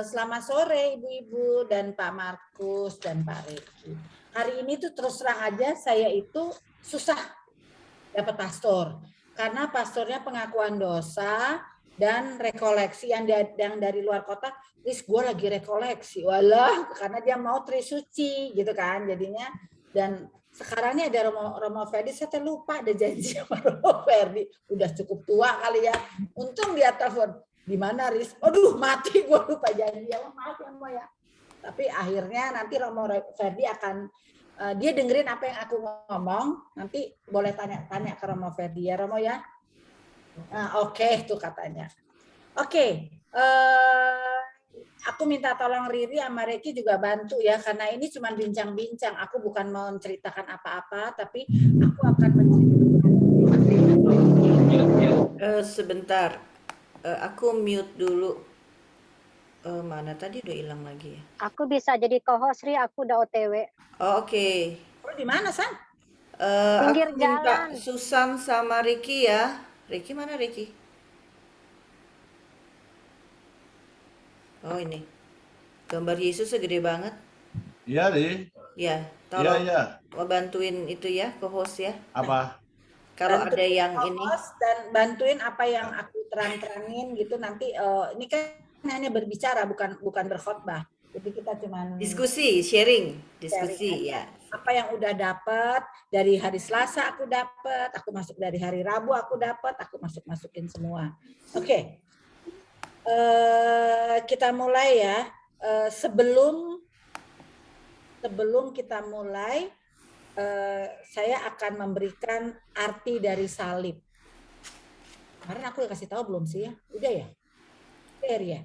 Selamat sore Ibu-Ibu dan Pak Markus dan Pak Reki. Hari ini tuh terus terang aja saya itu susah dapat pastor. Karena pastornya pengakuan dosa dan rekoleksi yang dari luar kota. Terus gue lagi rekoleksi. Walah, karena dia mau trisuci gitu kan jadinya. Dan sekarang ini ada Romo Ferdi, saya lupa ada janji sama Romo Ferdi. Udah cukup tua kali ya. Untung dia telepon. Di mana Riz? Aduh mati gue lupa janji ya, maaf ya Mo ya. Tapi akhirnya nanti Romo Ferdi akan dia dengerin apa yang aku ngomong, nanti boleh tanya-tanya ke Romo Ferdi ya Romo ya. Nah, oke, tuh katanya. Oke, aku minta tolong Riri sama Reki juga bantu ya, karena ini cuma bincang-bincang. Aku bukan mau menceritakan apa-apa, tapi aku akan menceritakan. Sebentar, aku mute dulu. Mana tadi udah hilang lagi ya? Aku bisa jadi co-host, Ri. Aku udah OTW. Oh, oke. Lu di mana, San? Pinggir Aku minta jalan. Susan sama Ricky ya. Ricky mana Ricky? Oh ini. Gambar Yesus segede banget. Iya, Ri. Ya, Iya, tolong iya. bantuin itu ya, co-host ya. Apa? Kalau ada Bantuin yang ini. co-host dan bantuin apa yang aku terang-terangin gitu nanti ini kan hanya berbicara bukan berkhotbah. Jadi kita cuman Diskusi, sharing, sharing diskusi aja. ya. Apa yang udah dapat dari hari Selasa aku dapat, aku masuk dari hari Rabu aku dapat, aku masukin semua. Oke. Kita mulai ya. Sebelum kita mulai, saya akan memberikan arti dari salib. Kemarin aku udah kasih tahu belum sih ya? Udah ya? Udah ya?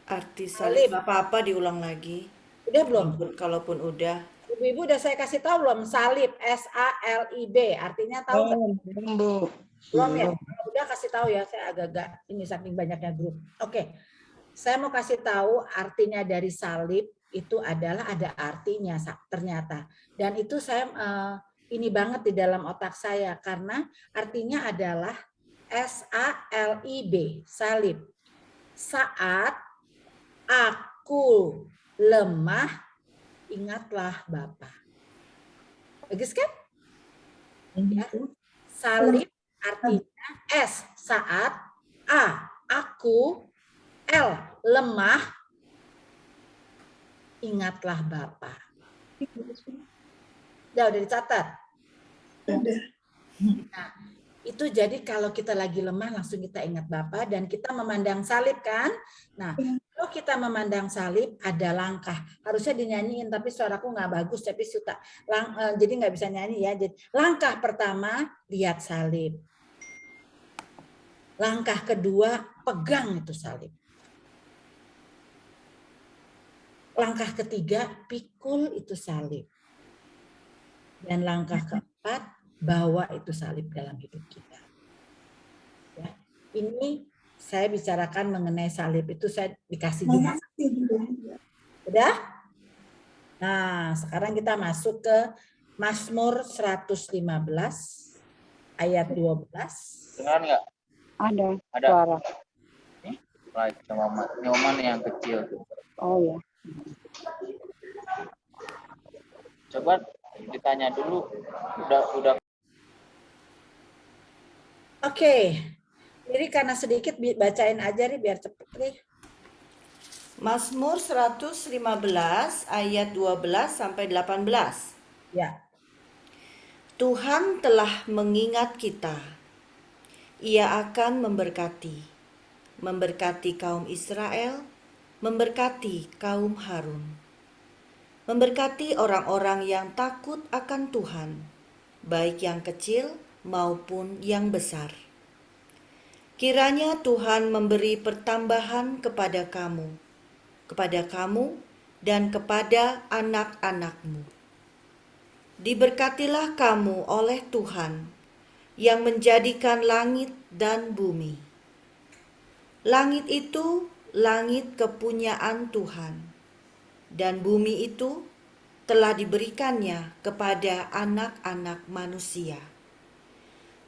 Arti salib nggak apa-apa diulang lagi. Udah belum? Kalaupun udah. Ibu-ibu udah saya kasih tahu belum? Salib, S-A-L-I-B. Artinya tahu nggak? Belum, Bu. Belum ya? Kalau udah kasih tahu ya, saya agak-agak ini saking banyaknya grup. Oke. Saya mau kasih tahu artinya dari salib itu adalah ada artinya ternyata. Dan itu saya ini banget di dalam otak saya karena artinya adalah S-A-L-I-B, salib. Saat aku lemah, ingatlah Bapa. Bagus kan? Ya. Salib artinya S, saat, A, aku, L, lemah, ingatlah Bapa. Udah dicatat? Udah. Nah, itu jadi kalau kita lagi lemah langsung kita ingat Bapa dan kita memandang salib kan. Nah, kalau kita memandang salib ada langkah. Harusnya dinyanyiin tapi suaraku nggak bagus tapi suka. Jadi nggak bisa nyanyi ya. Jadi, langkah pertama lihat salib. Langkah kedua pegang itu salib. Langkah ketiga pikul itu salib. Dan langkah keempat bawa itu salib dalam hidup kita. Ya. Ini saya bicarakan mengenai salib itu saya dikasih juga. Udah? Nah, sekarang kita masuk ke Mazmur 115 ayat 12. Dengar nggak? Ada. Suara. Nyoman yang kecil tuh. Oh ya. Coba ditanya dulu. Udah. Oke. Jadi karena sedikit bacain aja nih biar cepet nih. Mazmur 115 ayat 12 sampai 18. Ya. Tuhan telah mengingat kita. Ia akan memberkati kaum Israel, memberkati kaum Harun. Memberkati orang-orang yang takut akan Tuhan, baik yang kecil maupun yang besar. Kiranya Tuhan memberi pertambahan kepada kamu dan kepada anak-anakmu. Diberkatilah kamu oleh Tuhan yang menjadikan langit dan bumi. Langit itu langit kepunyaan Tuhan, dan bumi itu telah diberikannya kepada anak-anak manusia.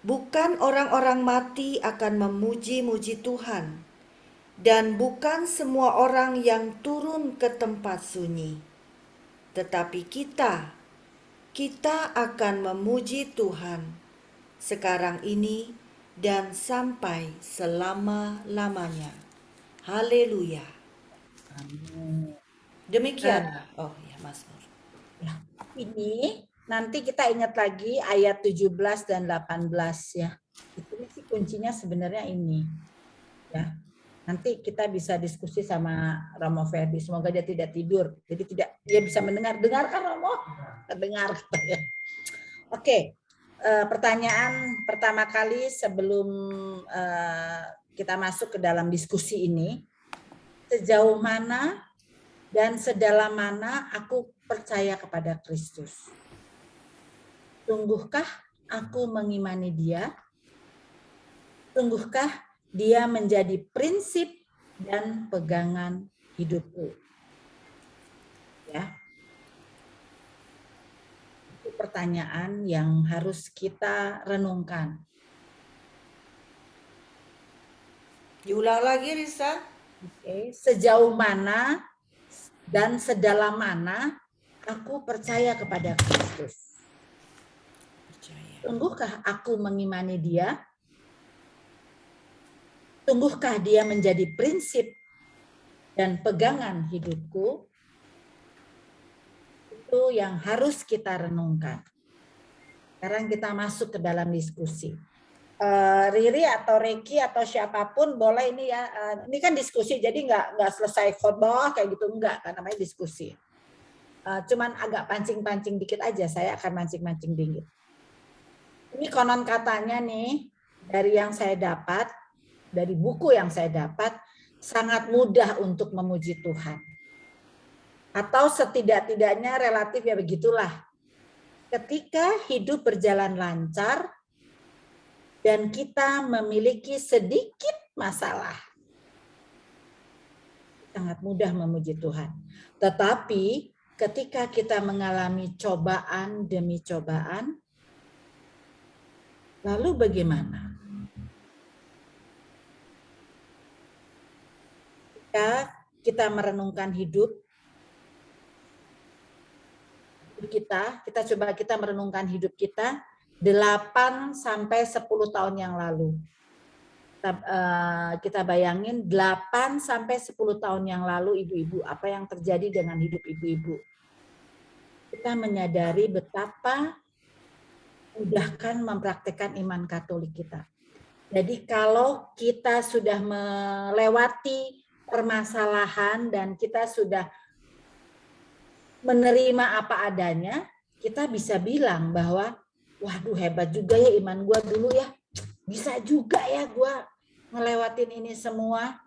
Bukan orang-orang mati akan memuji-muji Tuhan, dan bukan semua orang yang turun ke tempat sunyi. Tetapi kita akan memuji Tuhan sekarang ini dan sampai selama-lamanya. Haleluya. Amin. Demikianlah. Oh ya, Mazmur. Ya, ini nanti kita ingat lagi ayat 17 dan 18 ya. Itu sih kuncinya sebenarnya ini. Ya. Nanti kita bisa diskusi sama Romo Ferdi. Semoga dia tidak tidur. Jadi dia bisa mendengar. Dengarkan Romo? Dengar. Oke. Pertanyaan pertama kali sebelum kita masuk ke dalam diskusi ini. Sejauh mana dan sedalam mana aku percaya kepada Kristus? Sungguhkah aku mengimani Dia? Sungguhkah Dia menjadi prinsip dan pegangan hidupku? Ya. Itu pertanyaan yang harus kita renungkan. Diulang lagi, Risa. Oke, sejauh mana dan sedalam mana aku percaya kepada Kristus? Sungguhkah aku mengimani Dia? Sungguhkah Dia menjadi prinsip dan pegangan hidupku? Itu yang harus kita renungkan. Sekarang kita masuk ke dalam diskusi. Riri atau Reki atau siapapun boleh ini ya. Ini kan diskusi, jadi nggak selesai khotbah kayak gitu, enggak, kan namanya diskusi. Cuman agak pancing-pancing dikit aja, saya akan mancing-mancing dikit. Ini konon katanya nih, dari yang saya dapat, dari buku yang saya dapat, sangat mudah untuk memuji Tuhan. Atau setidak-tidaknya relatif ya begitulah. Ketika hidup berjalan lancar dan kita memiliki sedikit masalah, sangat mudah memuji Tuhan. Tetapi ketika kita mengalami cobaan demi cobaan, lalu bagaimana? Ketika kita merenungkan hidup kita merenungkan hidup kita 8 sampai 10 tahun yang lalu. Kita bayangin 8 sampai 10 tahun yang lalu ibu-ibu, apa yang terjadi dengan hidup ibu-ibu. Kita menyadari betapa mudahkan mempraktekkan iman Katolik kita. Jadi kalau kita sudah melewati permasalahan dan kita sudah menerima apa adanya, kita bisa bilang bahwa waduh hebat juga ya iman gue dulu ya. Bisa juga ya gue ngelewatin ini semua.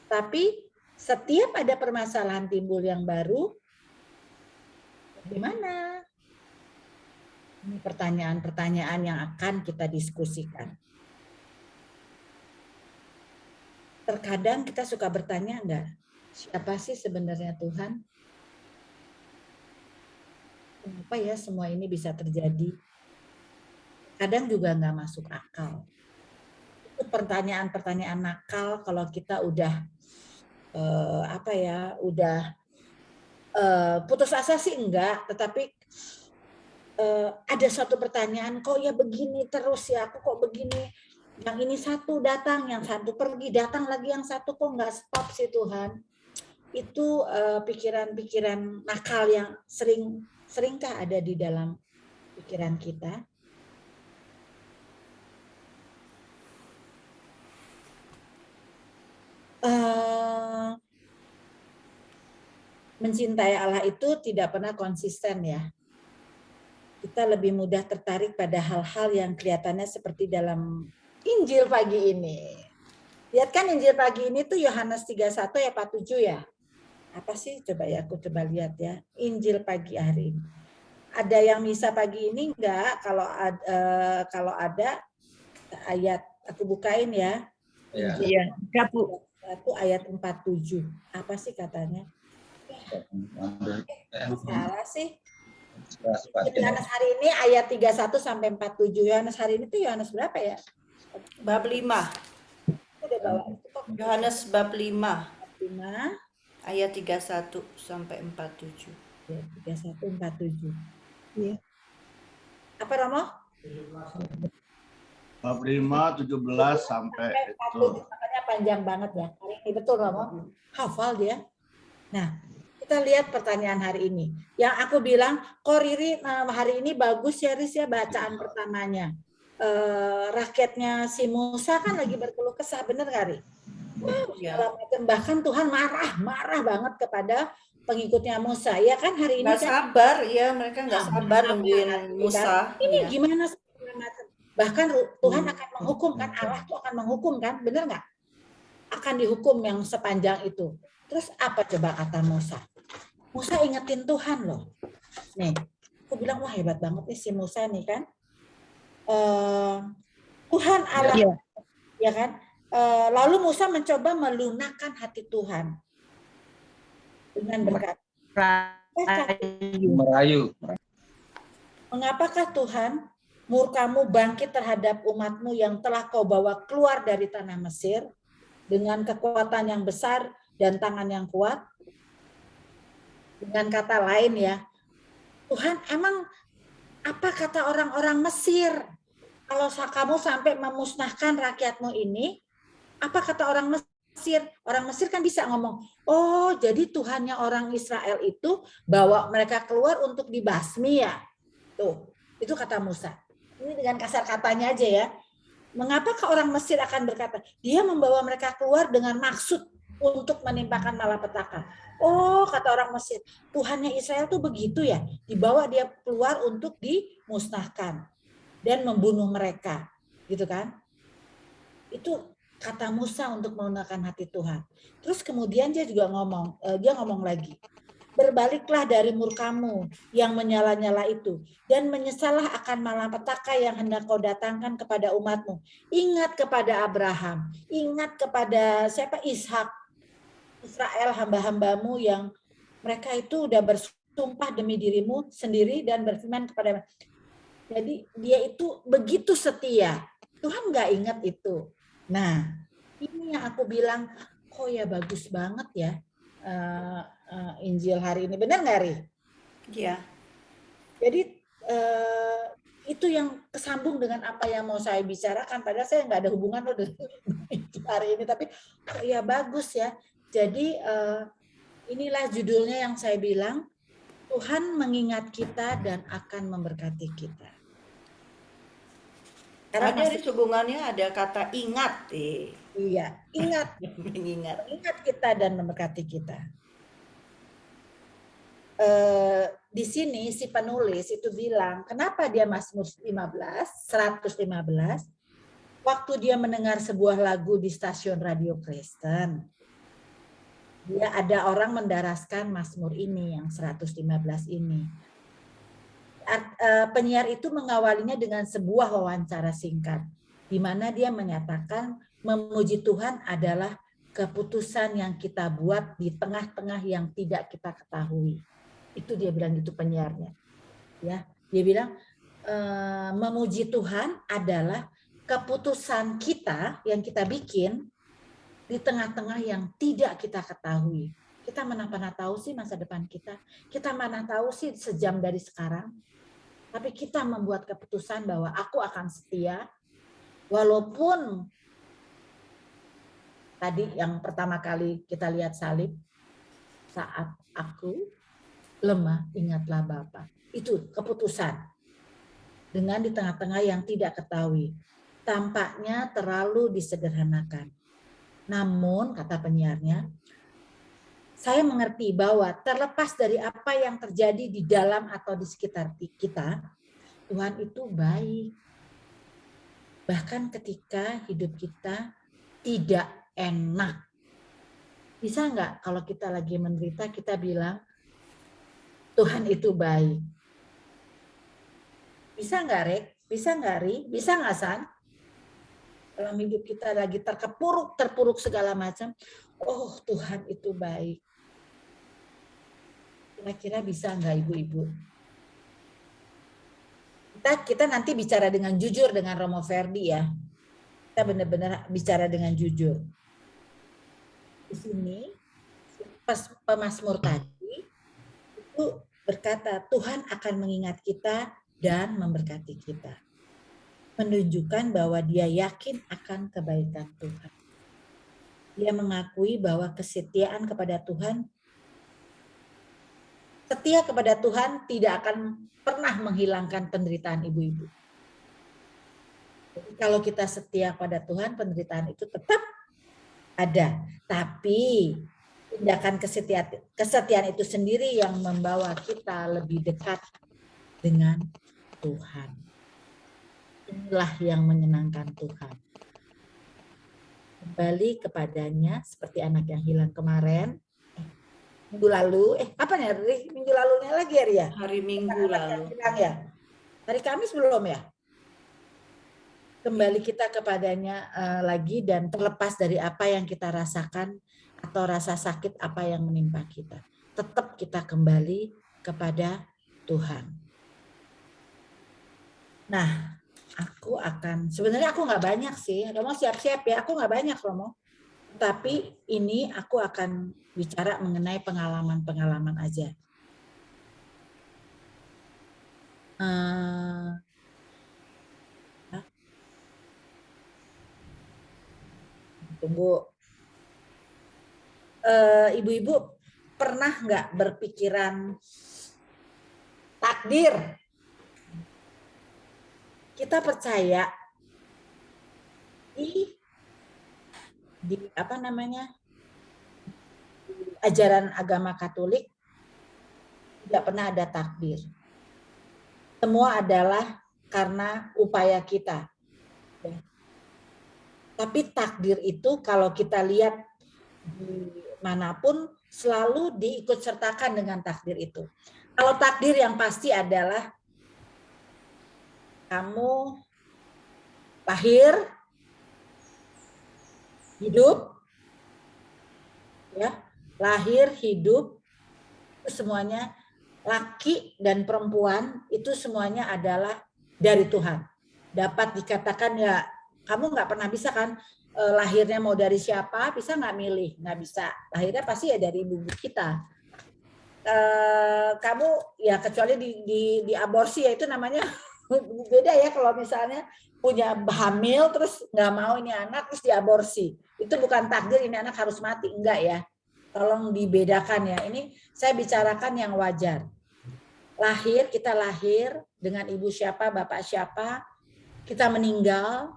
Tapi setiap ada permasalahan timbul yang baru, gimana? Ini pertanyaan-pertanyaan yang akan kita diskusikan. Terkadang kita suka bertanya enggak, siapa sih sebenarnya Tuhan? Kenapa ya semua ini bisa terjadi? Kadang juga nggak masuk akal. Itu pertanyaan-pertanyaan nakal kalau kita udah putus asa sih enggak, tetapi ada suatu pertanyaan, kok ya begini terus ya, aku kok begini, yang ini satu datang, yang satu pergi, datang lagi yang satu, kok nggak stop sih Tuhan. Itu pikiran-pikiran nakal yang seringkah ada di dalam pikiran kita. Mencintai Allah itu tidak pernah konsisten ya. Kita lebih mudah tertarik pada hal-hal yang kelihatannya seperti dalam Injil pagi ini. Lihat kan Injil pagi ini tuh Yohanes 31 ayat 47 ya. Apa sih? Coba ya, aku coba lihat ya. Injil pagi hari ini. Ada yang misa pagi ini enggak? Kalau ada ayat, aku bukain ya. Iya, Bu. Itu ayat 47. Apa sih katanya? Salah sih. Yohanes hari ini ayat 31 sampai 47. Yohanes hari ini tuh Yohanes berapa ya? Bab 5. Udah bawa itu kok. Yohanes bab 5 5 ayat 31 sampai 47. ya, 31 47. Iya. Apa Romo? Bab 5, 17 sampai itu. Makanya panjang banget ya. Hari ini betul Romo. Hafal dia. Nah, kita lihat pertanyaan hari ini. Yang aku bilang, kok Riri hari ini bagus ya Riz ya bacaan pertamanya. Rakyatnya si Musa kan lagi berkeluh kesah, bener gak Ri? Ya. Bahkan Tuhan marah banget kepada pengikutnya Musa. Ya kan hari ini Nggak kan sabar ya, mereka nggak sabar nungguin Musa. ini Ya. gimana bahkan Tuhan akan menghukum kan, Allah tuh akan menghukum kan, bener nggak? Akan dihukum yang sepanjang itu. Terus apa coba kata Musa? Musa ingetin Tuhan loh. Nih, aku bilang wah hebat banget nih si Musa nih kan. Tuhan Allah, ya kan? Lalu Musa mencoba melunakkan hati Tuhan dengan berkata, Merayu. mengapakah Tuhan murkamu bangkit terhadap umatmu yang telah kau bawa keluar dari tanah Mesir dengan kekuatan yang besar dan tangan yang kuat? Dengan kata lain ya, Tuhan emang apa kata orang-orang Mesir? Kalau kamu sampai memusnahkan rakyatmu ini, apa kata orang Mesir? Orang Mesir kan bisa ngomong, oh jadi Tuhannya orang Israel itu bawa mereka keluar untuk dibasmi ya. Tuh, itu kata Musa. Ini dengan kasar katanya aja ya. Mengapakah orang Mesir akan berkata, dia membawa mereka keluar dengan maksud untuk menimpakan malapetaka. Oh, kata orang Mesir, Tuhannya Israel tuh begitu ya, dibawa dia keluar untuk dimusnahkan dan membunuh mereka, gitu kan? Itu kata Musa untuk melunakkan hati Tuhan. Terus kemudian dia juga ngomong lagi, berbaliklah dari murkamu yang menyala-nyala itu dan menyesallah akan malapetaka yang hendak kau datangkan kepada umatmu. Ingat kepada Abraham, ingat kepada siapa, Ishak, Israel hamba-hambamu yang mereka itu udah bersumpah demi dirimu sendiri dan berfirman kepada. Jadi dia itu begitu setia. Tuhan nggak ingat itu. Nah, ini yang aku bilang, kok ya bagus banget ya Injil hari ini. Benar nggak, Ri? Iya. Jadi itu yang kesambung dengan apa yang mau saya bicarakan. Padahal saya nggak ada hubungan loh dengan hari ini. Tapi kok ya bagus ya. Jadi inilah judulnya yang saya bilang, Tuhan mengingat kita dan akan memberkati kita. Ada di hubungannya ada kata ingat. Iya, ingat. Mengingat. Ingat kita dan memberkati kita. Di sini si penulis itu bilang, kenapa dia Mazmur 115, waktu dia mendengar sebuah lagu di stasiun radio Kristen, dia ada orang mendaraskan Mazmur ini yang 115 ini. Penyiar itu mengawalinya dengan sebuah wawancara singkat, di mana dia menyatakan memuji Tuhan adalah keputusan yang kita buat di tengah-tengah yang tidak kita ketahui. Itu dia bilang gitu penyiarnya. Ya, dia bilang memuji Tuhan adalah keputusan kita yang kita bikin di tengah-tengah yang tidak kita ketahui. Kita mana pernah tahu sih masa depan kita? Kita mana tahu sih sejam dari sekarang? Tapi kita membuat keputusan bahwa aku akan setia, walaupun tadi yang pertama kali kita lihat salib, saat aku lemah, ingatlah Bapa. Itu keputusan. Dengan di tengah-tengah yang tidak ketahui. Tampaknya terlalu disederhanakan. Namun, kata penyiarnya, saya mengerti bahwa terlepas dari apa yang terjadi di dalam atau di sekitar kita, Tuhan itu baik. Bahkan ketika hidup kita tidak enak. Bisa nggak kalau kita lagi menderita kita bilang, Tuhan itu baik. Bisa nggak, Rek? Bisa nggak, Ri? Bisa nggak, San? Dalam hidup kita lagi terpuruk segala macam, oh Tuhan itu baik. Kira-kira bisa nggak ibu-ibu? kita nanti bicara dengan jujur dengan Romo Verdi ya. Kita benar-benar bicara dengan jujur. Di sini pemazmur tadi itu berkata Tuhan akan mengingat kita dan memberkati kita. Menunjukkan bahwa dia yakin akan kebaikan Tuhan. Dia mengakui bahwa kesetiaan kepada Tuhan, setia kepada Tuhan tidak akan pernah menghilangkan penderitaan ibu-ibu. Jadi kalau kita setia pada Tuhan, penderitaan itu tetap ada. Tapi tindakan kesetiaan itu sendiri yang membawa kita lebih dekat dengan Tuhan. Inilah yang menyenangkan Tuhan. Kembali kepadanya seperti anak yang hilang kemarin. Minggu lalu, kapan ya? Minggu lalunya lagi ya? Hari Minggu lalu. Ya? Hari Kamis belum ya? Kembali kita kepadanya lagi dan terlepas dari apa yang kita rasakan atau rasa sakit apa yang menimpa kita. Tetap kita kembali kepada Tuhan. Nah, sebenarnya aku nggak banyak sih. Romo siap-siap ya, aku nggak banyak Romo. Tapi ini aku akan bicara mengenai pengalaman-pengalaman aja. Tunggu. Ibu-ibu pernah nggak berpikiran takdir? Kita percaya di apa namanya ajaran agama Katolik tidak pernah ada takdir. Semua adalah karena upaya kita. Tapi takdir itu kalau kita lihat dimanapun selalu diikut sertakan dengan takdir itu. Kalau takdir yang pasti adalah kamu lahir, hidup, ya, lahir, hidup, itu semuanya laki dan perempuan itu semuanya adalah dari Tuhan. Dapat dikatakan ya, kamu nggak pernah bisa kan lahirnya mau dari siapa, bisa nggak milih, nggak bisa. Lahirnya pasti ya dari ibu kita. Kamu ya kecuali di aborsi ya itu namanya beda ya kalau misalnya punya hamil terus nggak mau ini anak terus diaborsi. Itu bukan takdir ini anak harus mati, enggak ya. Tolong dibedakan ya. Ini saya bicarakan yang wajar. Kita lahir dengan ibu siapa, bapak siapa, kita meninggal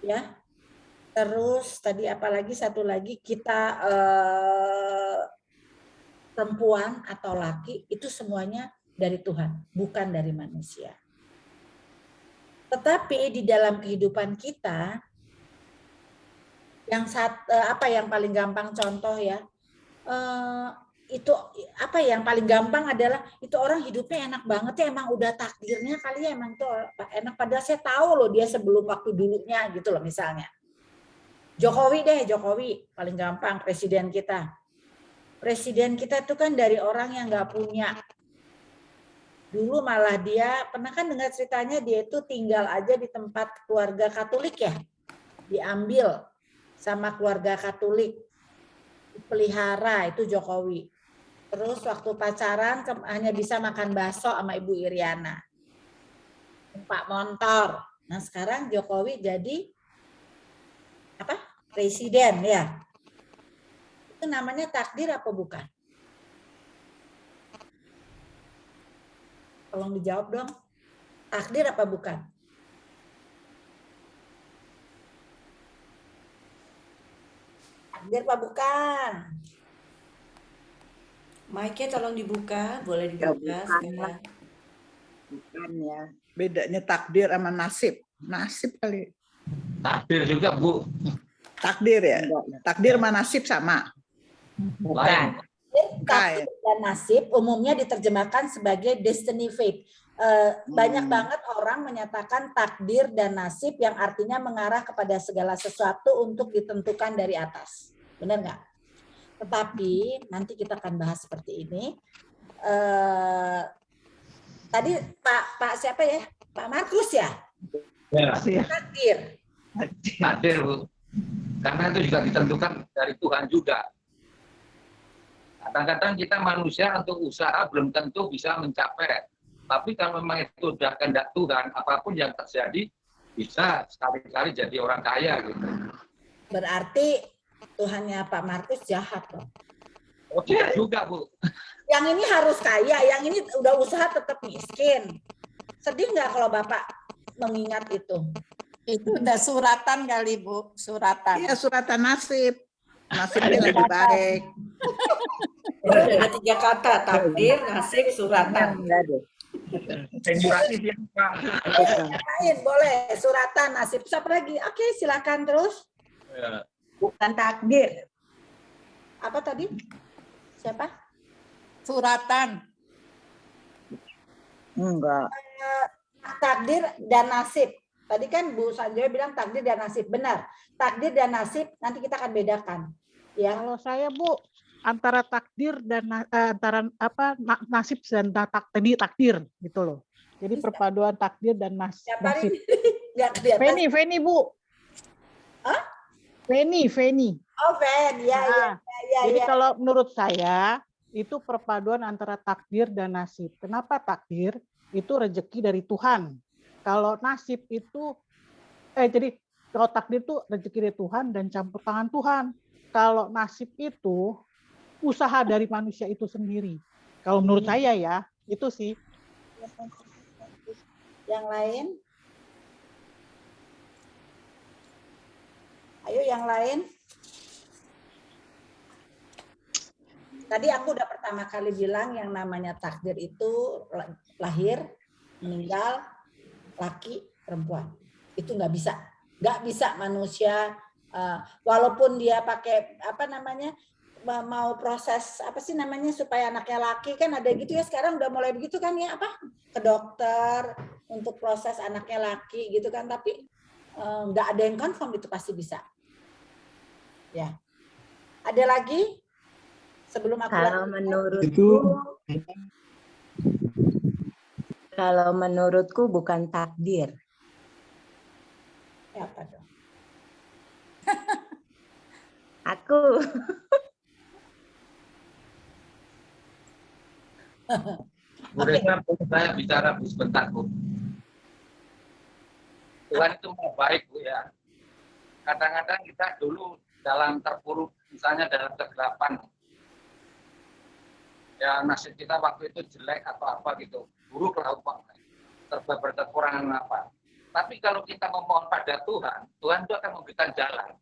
ya. Terus tadi apalagi satu lagi kita perempuan atau laki itu semuanya dari Tuhan, bukan dari manusia. Tetapi di dalam kehidupan kita yang yang paling gampang contoh ya, itu apa yang paling gampang adalah itu orang hidupnya enak banget ya, emang udah takdirnya kali ya, emang tuh enak, padahal saya tahu loh dia sebelum waktu dulunya gitu loh. Misalnya Jokowi paling gampang, presiden kita itu kan dari orang yang nggak punya. Dulu malah dia pernah kan dengar ceritanya dia itu tinggal aja di tempat keluarga Katolik ya, diambil sama keluarga Katolik, pelihara itu Jokowi. Terus waktu pacaran hanya bisa makan bakso sama Ibu Iriana, Pak Montor. Nah sekarang Jokowi jadi apa? Presiden ya. Itu namanya takdir apa bukan? Tolong dijawab dong. Takdir apa bukan? Takdir apa bukan? Mic-nya tolong dibuka, boleh dibuka sekarang. Bukan ya. Bedanya takdir sama nasib. Nasib kali. Takdir juga, Bu. Takdir ya. Takdir sama nasib sama. Lain. Takdir dan nasib umumnya diterjemahkan sebagai destiny fate. Banyak banget orang menyatakan takdir dan nasib yang artinya mengarah kepada segala sesuatu untuk ditentukan dari atas. Benar nggak? Tetapi nanti kita akan bahas seperti ini. Tadi Pak siapa ya? Pak Markus ya? Ya, Takdir. takdir, Bu. Karena itu juga ditentukan dari Tuhan juga. Kadang-kadang kita manusia untuk usaha belum tentu bisa mencapai. Tapi kalau memang itu sudah kehendak Tuhan, apapun yang terjadi bisa sekali-kali jadi orang kaya gitu. Berarti Tuhannya Pak Markus jahat loh. Oh, tidak juga, Bu. Yang ini harus kaya, yang ini udah usaha tetap miskin. Sedih nggak kalau Bapak mengingat itu? Itu udah suratan kali, Bu. Suratan. Iya, suratan nasib. Nasibnya lagi baik. Ada 3 kata, takdir, nasib, suratan. Figuratif ya, Pak. Lain boleh, suratan, nasib, siapa lagi? Oke, silakan terus. Ya. Bukan takdir. Apa tadi? Siapa? Suratan. Enggak. Takdir dan nasib. Tadi kan Bu Sanjoy bilang takdir dan nasib. Benar. Takdir dan nasib nanti kita akan bedakan. Ya. Kalau saya, Bu, antara takdir dan nasib dan takdir gitu loh. Jadi Bisa. perpaduan takdir dan Siapa nasib. ini? Nggak kelihatan. Feni, Bu. Hah? Feni. Oh, Ven. Ya, ya, ya, Jadi ya. kalau menurut saya itu perpaduan antara takdir dan nasib. Kenapa takdir? Itu rezeki dari Tuhan. Kalau nasib itu jadi kalau takdir itu rezeki dari Tuhan dan campur tangan Tuhan. Kalau nasib itu usaha dari manusia itu sendiri. Kalau menurut saya ya, itu sih. Yang lain? Ayo yang lain. Tadi aku udah pertama kali bilang yang namanya takdir itu lahir, meninggal, laki, perempuan. Itu nggak bisa. Nggak bisa manusia, walaupun dia pakai apa namanya, mau proses apa sih namanya supaya anaknya laki, kan ada gitu ya, sekarang udah mulai begitu kan ya, apa ke dokter untuk proses anaknya laki gitu kan, tapi nggak ada yang confirm itu pasti bisa. Ya. Ada lagi sebelum aku Kalau menurutku bukan takdir. ya, apa dong? Aku Bu Reza, saya bicara sebentar, Bu. Tuhan itu mau baik, Bu ya. Kadang-kadang kita dulu dalam terpuruk, misalnya dalam kegelapan, ya nasib kita waktu itu jelek atau apa gitu, buruk lah umpamanya, serba berkekurangan apa. Tapi kalau kita memohon pada Tuhan, Tuhan itu akan memberikan jalan.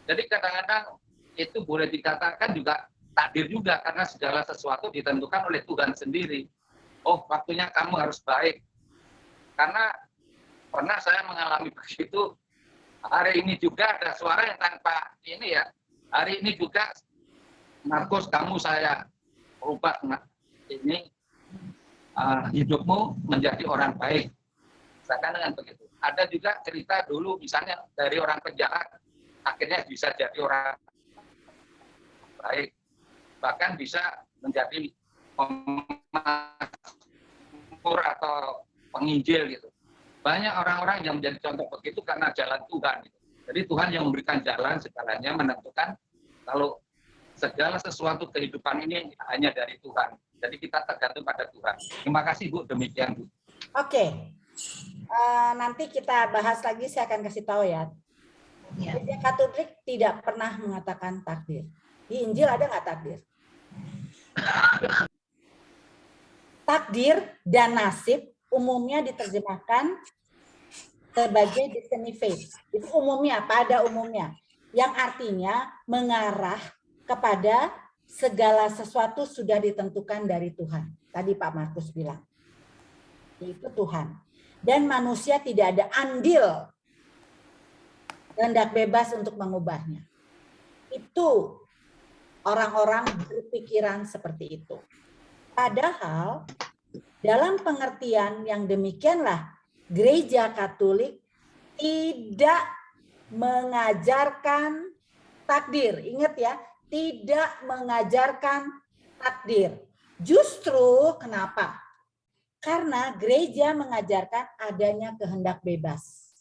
Jadi kadang-kadang itu boleh dikatakan juga takdir juga, karena segala sesuatu ditentukan oleh Tuhan sendiri. Oh, waktunya kamu harus baik. Karena pernah saya mengalami begitu. Hari ini juga ada suara yang tanpa ini ya. Hari ini juga, Markus, kamu saya rubah ini hidupmu menjadi orang baik. Misalkan dengan begitu. Ada juga cerita dulu misalnya dari orang penjahat akhirnya bisa jadi orang baik. Bahkan bisa menjadi pemakmur atau penginjil gitu. Banyak orang-orang yang menjadi contoh begitu karena jalan Tuhan. Gitu. Jadi Tuhan yang memberikan jalan segalanya, menentukan kalau segala sesuatu kehidupan ini hanya dari Tuhan. Jadi kita tergantung pada Tuhan. Terima kasih, Bu. Demikian, Bu. Oke. Nanti kita bahas lagi, saya akan kasih tahu ya. Gereja Katolik tidak pernah mengatakan takdir. Di Injil ada nggak takdir? Takdir dan nasib umumnya diterjemahkan sebagai destiny fate. Itu umumnya, pada umumnya. Yang artinya mengarah kepada segala sesuatu sudah ditentukan dari Tuhan. Tadi Pak Markus bilang. Itu Tuhan. Dan manusia tidak ada andil kehendak bebas untuk mengubahnya. Itu orang-orang berpikiran seperti itu. Padahal dalam pengertian yang demikianlah Gereja Katolik tidak mengajarkan takdir. Ingat ya, tidak mengajarkan takdir. Justru kenapa? Karena gereja mengajarkan adanya kehendak bebas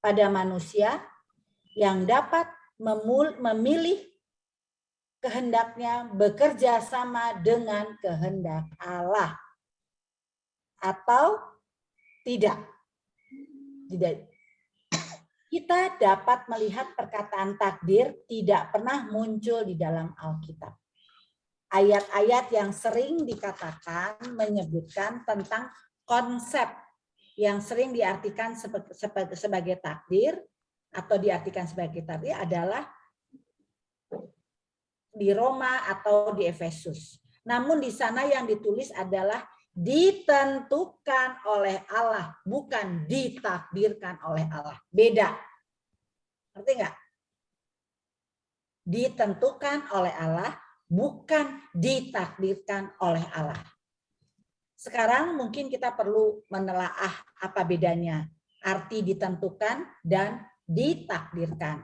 pada manusia yang dapat memilih kehendaknya bekerja sama dengan kehendak Allah atau tidak. Kita dapat melihat perkataan takdir tidak pernah muncul di dalam Alkitab. Ayat-ayat yang sering dikatakan menyebutkan tentang konsep yang sering diartikan sebagai takdir atau diartikan sebagai takdir adalah di Roma atau di Efesus. Namun di sana yang ditulis adalah ditentukan oleh Allah, bukan ditakdirkan oleh Allah. Beda. Ngerti nggak? Ditentukan oleh Allah, bukan ditakdirkan oleh Allah. Sekarang mungkin kita perlu menelaah apa bedanya arti ditentukan dan ditakdirkan.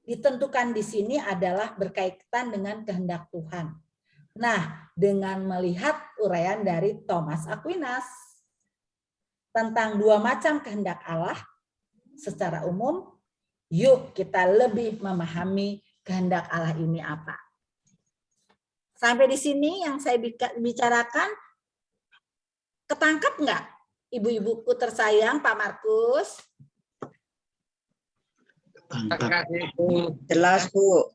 Ditentukan di sini adalah berkaitan dengan kehendak Tuhan. Nah, dengan melihat uraian dari Thomas Aquinas tentang dua macam kehendak Allah secara umum, yuk kita lebih memahami kehendak Allah ini apa. Sampai di sini yang saya bicarakan, ketangkap nggak ibu-ibuku tersayang, Pak Markus? Jelas, Bu.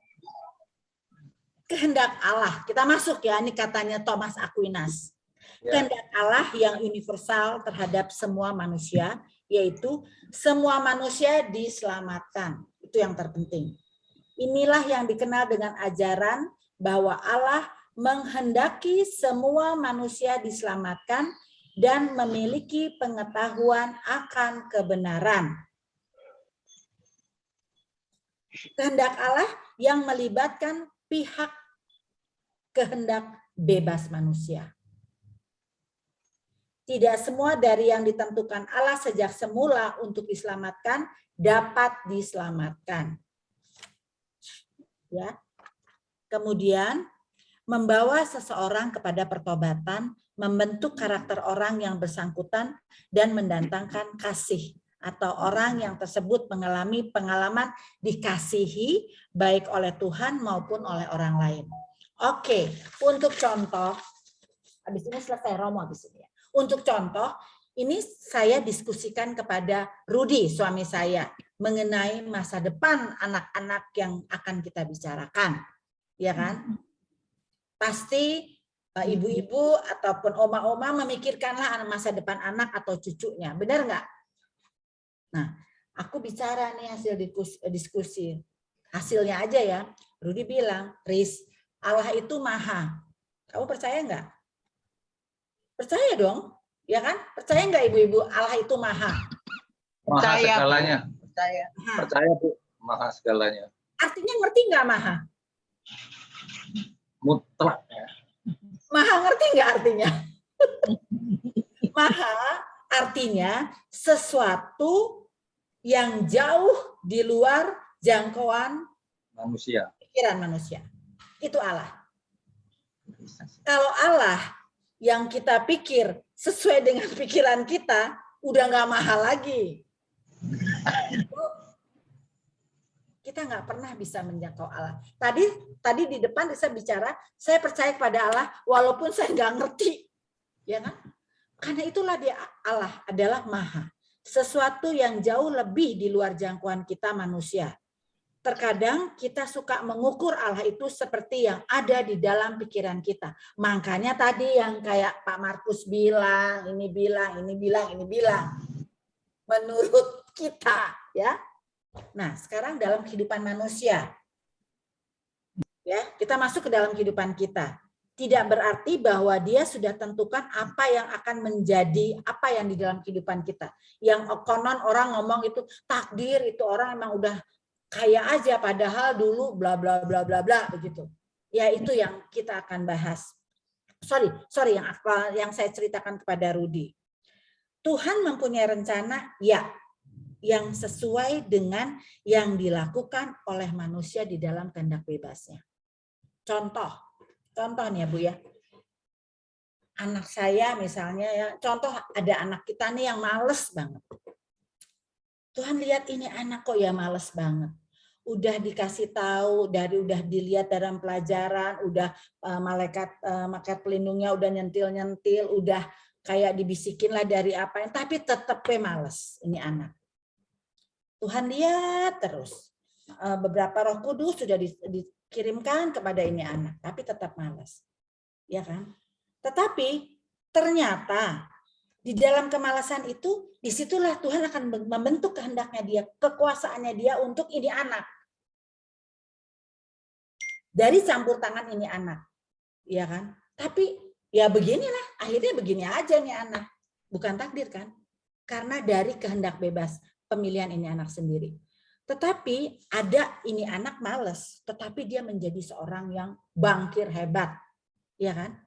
Kehendak Allah, kita masuk ya, ini katanya Thomas Aquinas. Kehendak Allah yang universal terhadap semua manusia, yaitu semua manusia diselamatkan. Itu yang terpenting. Inilah yang dikenal dengan ajaran bahwa Allah menghendaki semua manusia diselamatkan dan memiliki pengetahuan akan kebenaran. Kehendak Allah yang melibatkan pihak kehendak bebas manusia. Tidak semua dari yang ditentukan Allah sejak semula untuk diselamatkan dapat diselamatkan. Ya. Kemudian membawa seseorang kepada pertobatan, membentuk karakter orang yang bersangkutan dan mendatangkan kasih atau orang yang tersebut mengalami pengalaman dikasihi baik oleh Tuhan maupun oleh orang lain. Oke, untuk contoh, habis ini selesai Romo habis ini ya. Untuk contoh, ini saya diskusikan kepada Rudi, suami saya, mengenai masa depan anak-anak yang akan kita bicarakan, ya kan? Pasti ibu-ibu ataupun oma-oma memikirkanlah masa depan anak atau cucunya, benar nggak? Nah, aku bicara nih hasil diskusi, hasilnya aja ya. Rudi bilang, Riz, Allah itu maha. Kamu percaya nggak? Percaya dong, ya kan? Percaya nggak ibu-ibu Allah itu maha? Maha segalanya. Percaya. Percaya, Bu. Maha segalanya. Artinya ngerti nggak maha? Mutlak. Ya. Maha ngerti nggak artinya? Maha artinya sesuatu yang jauh di luar jangkauan Manusia. pikiran manusia. Itu Allah. Kalau Allah yang kita pikir sesuai dengan pikiran kita, udah nggak mahal lagi. Kita nggak pernah bisa menjangkau Allah. Tadi di depan saya bicara, saya percaya kepada Allah walaupun saya nggak ngerti, ya kan? Karena itulah dia Allah adalah maha. Sesuatu yang jauh lebih di luar jangkauan kita manusia. Terkadang kita suka mengukur Allah itu seperti yang ada di dalam pikiran kita. Makanya tadi yang kayak Pak Markus bilang, ini bilang. Menurut kita, ya. Nah, sekarang dalam kehidupan manusia. Ya, kita masuk ke dalam kehidupan kita. Tidak berarti bahwa dia sudah tentukan apa yang akan menjadi apa yang di dalam kehidupan kita. Yang konon orang ngomong itu takdir, itu orang emang udah kaya aja padahal dulu bla bla bla bla bla begitu. Ya itu yang kita akan bahas. Sorry yang saya ceritakan kepada Rudi. Tuhan mempunyai rencana ya yang sesuai dengan yang dilakukan oleh manusia di dalam kehendak bebasnya. Contoh nih ya Bu ya. anak saya misalnya ya, contoh ada anak kita nih yang males banget. Tuhan lihat ini anak kok ya males banget. Udah dikasih tahu, udah dilihat dalam pelajaran, udah malaikat pelindungnya udah nyentil-nyentil, udah kayak dibisikin lah dari apa yang, tapi tetep males ini anak. Tuhan lihat terus. Beberapa Roh Kudus sudah dikirimkan kepada ini anak, tapi tetap malas. Ya kan? Tetapi ternyata di dalam kemalasan itu, disitulah Tuhan akan membentuk kehendaknya dia, kekuasaannya dia untuk ini anak. Dari campur tangan ini anak. Ya kan? Tapi ya beginilah, akhirnya begini aja nih anak. Bukan takdir kan? Karena dari kehendak bebas pemilihan ini anak sendiri. Tetapi ada ini anak males, tetapi dia menjadi seorang yang bangkir hebat. Ya kan?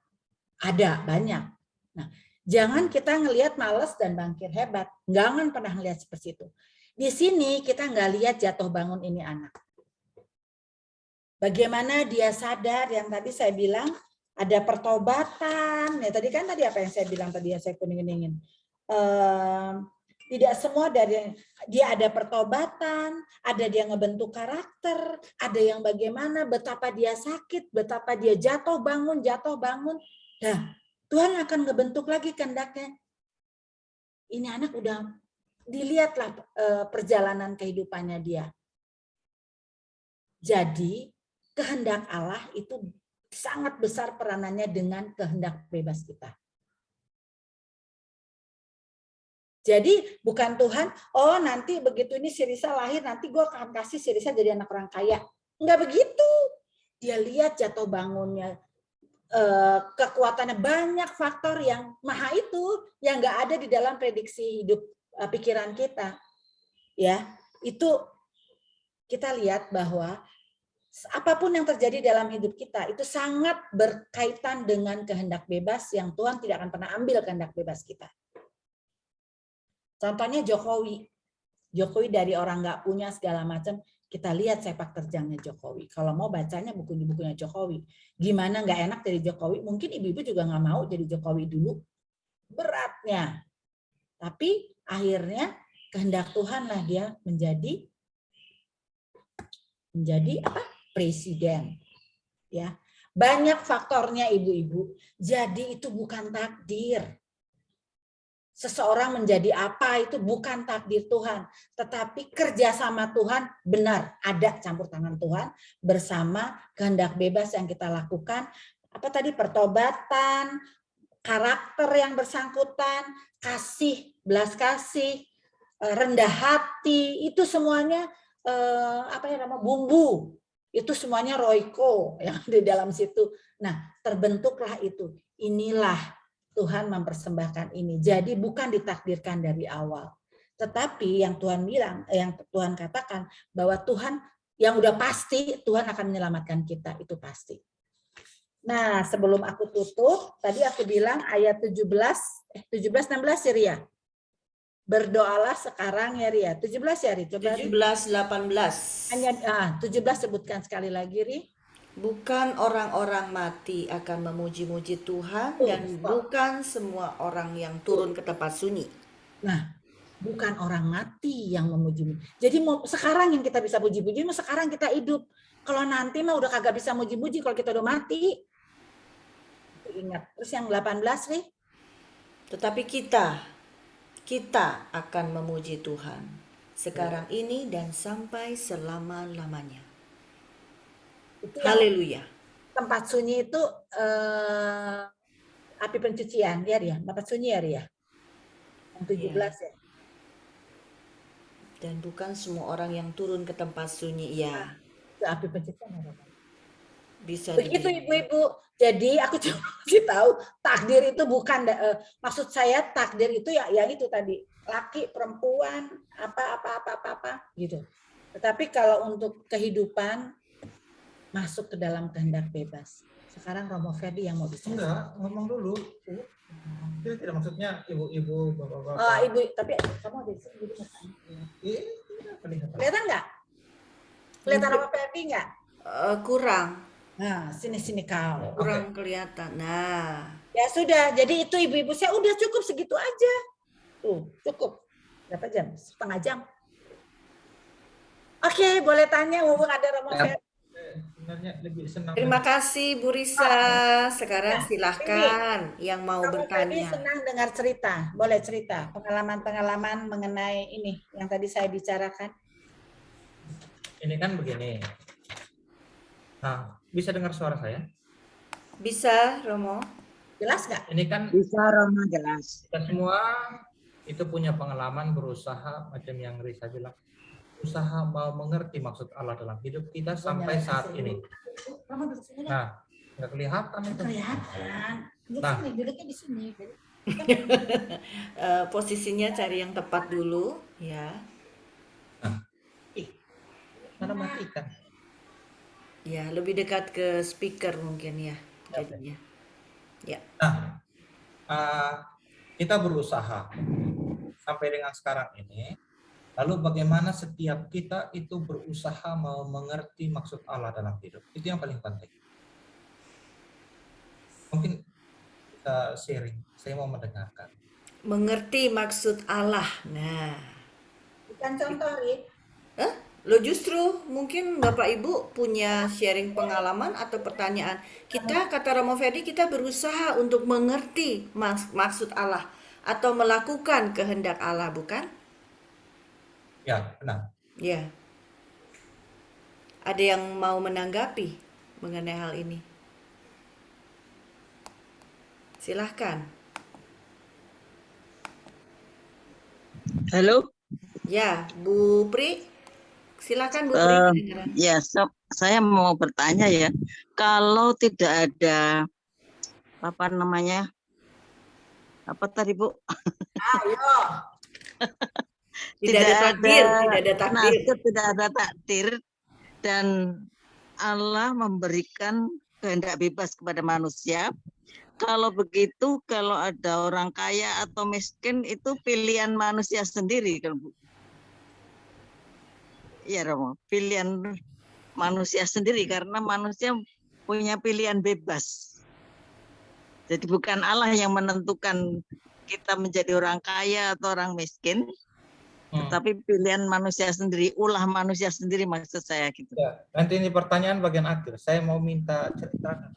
Ada, banyak. Nah, jangan kita ngelihat males dan bangkir hebat. Jangan pernah ngelihat seperti itu. Di sini kita nggak lihat jatuh bangun ini anak. Bagaimana dia sadar yang tadi saya bilang ada pertobatan. Ya tadi apa yang saya bilang tadi yang saya kuning-kuningin. Tidak semua dari dia ada pertobatan, ada dia ngebentuk karakter, ada yang bagaimana betapa dia sakit, betapa dia jatuh bangun. Nah, Tuhan akan ngebentuk lagi kehendaknya. Ini anak udah dilihatlah perjalanan kehidupannya dia. Jadi kehendak Allah itu sangat besar peranannya dengan kehendak bebas kita. Jadi bukan Tuhan, oh nanti begitu ini si Risa lahir, nanti gue akan kasih si Risa jadi anak orang kaya. Enggak begitu. Dia lihat jatuh bangunnya, kekuatannya, banyak faktor yang maha itu yang enggak ada di dalam prediksi hidup pikiran kita. Ya, itu kita lihat bahwa apapun yang terjadi dalam hidup kita itu sangat berkaitan dengan kehendak bebas yang Tuhan tidak akan pernah ambil kehendak bebas kita. Contohnya Jokowi dari orang nggak punya segala macam, kita lihat sepak terjangnya Jokowi. Kalau mau bacanya bukunya Jokowi, gimana nggak enak jadi Jokowi? Mungkin ibu-ibu juga nggak mau jadi Jokowi dulu, beratnya. Tapi akhirnya kehendak Tuhan lah dia menjadi apa? Presiden. Ya, banyak faktornya ibu-ibu. Jadi itu bukan takdir. Seseorang menjadi apa itu bukan takdir Tuhan, tetapi kerjasama Tuhan benar, ada campur tangan Tuhan bersama kehendak bebas yang kita lakukan. Apa tadi, pertobatan, karakter yang bersangkutan, kasih, belas kasih, rendah hati, itu semuanya bumbu, itu semuanya roiko yang di dalam situ. Nah, terbentuklah itu. Inilah Tuhan mempersembahkan ini. Jadi bukan ditakdirkan dari awal. Tetapi yang Tuhan bilang, yang Tuhan katakan bahwa Tuhan yang udah pasti Tuhan akan menyelamatkan kita, itu pasti. Nah, sebelum aku tutup, tadi aku bilang ayat 17 16 ya Ria. Berdoalah sekarang ya Ria. 17 ya Ria. Coba 17 18. Hanya 17 sebutkan sekali lagi Ria. Bukan orang-orang mati akan memuji-muji Tuhan dan bukan semua orang yang turun ke tempat sunyi. Nah, bukan orang mati yang memuji-muji. Jadi sekarang yang kita bisa puji-puji, sekarang kita hidup. Kalau nanti mah udah kagak bisa muji-muji kalau kita udah mati. Ingat. Terus yang 18 nih. Tetapi kita akan memuji Tuhan sekarang ini dan sampai selama-lamanya. Haleluya. Tempat sunyi itu api pencucian, ya Ria. Tempat sunyi ya Ria. Yang 17 ya. Dan bukan semua orang yang turun ke tempat sunyi ya. Itu api pencucian ya. Bisa begitu ibu-ibu. Jadi aku cuma kasih tahu takdir itu bukan maksud saya takdir itu ya itu tadi laki perempuan apa gitu. Tetapi kalau untuk kehidupan masuk ke dalam kehendak bebas. Sekarang Romo Ferdi yang mau bicara. Enggak, ngomong dulu. Itu tidak maksudnya ibu-ibu, bapak-bapak. Oh, ibu, tapi kamu ada di sini. Iya, kelihatan nggak? Kelihatan Romo Ferdi nggak? Kurang. Nah, sini kau. kurang kelihatan. Nah, Ya sudah, jadi itu ibu-ibu saya udah cukup segitu aja. Tuh, cukup. Berapa jam? Setengah jam. Oke, boleh tanya, mumpung ada Romo Ya. Ferdi. Sebenarnya lebih senang. terima kasih Bu Risa. Sekarang Ya, silahkan yang mau Romo Ferdi bertanya. senang dengar cerita. Boleh cerita pengalaman-pengalaman mengenai ini yang tadi saya bicarakan. Ini kan begini. Nah, bisa dengar suara saya? Bisa, Romo? Jelas nggak? Ini kan Bisa Roma jelas. kita semua itu punya pengalaman berusaha macam yang Risa bilang, usaha mau mengerti maksud Allah dalam hidup kita sampai saat ini. Romo duduk sini deh. Nah, nggak kelihatan itu. Kelihatan. Duduk Nah. sini, duduknya di sini. Posisinya cari yang tepat dulu, ya. Mana matikan? Ya, lebih dekat ke speaker mungkin ya, jadinya. Ya. Nah, kita berusaha sampai dengan sekarang ini. Lalu bagaimana setiap kita itu berusaha mau mengerti maksud Allah dalam hidup. Itu yang paling penting. Mungkin kita sharing. Saya mau mendengarkan. Mengerti maksud Allah. Nah, Bukan contoh, Rit. lo justru mungkin Bapak Ibu punya sharing pengalaman atau pertanyaan. Kita, kata Romo Ferdi, kita berusaha untuk mengerti maksud Allah atau melakukan kehendak Allah, bukan? Ya, benar. Ya. Ada yang mau menanggapi mengenai hal ini? Silahkan. Halo, Ya, Bu Pri. Silakan Bu Pri. kedengaran. ya saya mau bertanya ya, kalau tidak ada apa namanya, apa tadi Bu? Ayo. Tidak ada takdir, tidak ada takdir. nasib, tidak ada takdir, dan Allah memberikan kehendak bebas kepada manusia. Kalau begitu, kalau ada orang kaya atau miskin itu pilihan manusia sendiri kan Bu? Iya Romo, pilihan manusia sendiri karena manusia punya pilihan bebas. Jadi bukan Allah yang menentukan kita menjadi orang kaya atau orang miskin, tetapi pilihan manusia sendiri, ulah manusia sendiri maksud saya gitu. Ya, nanti ini pertanyaan bagian akhir. Saya mau minta cerita.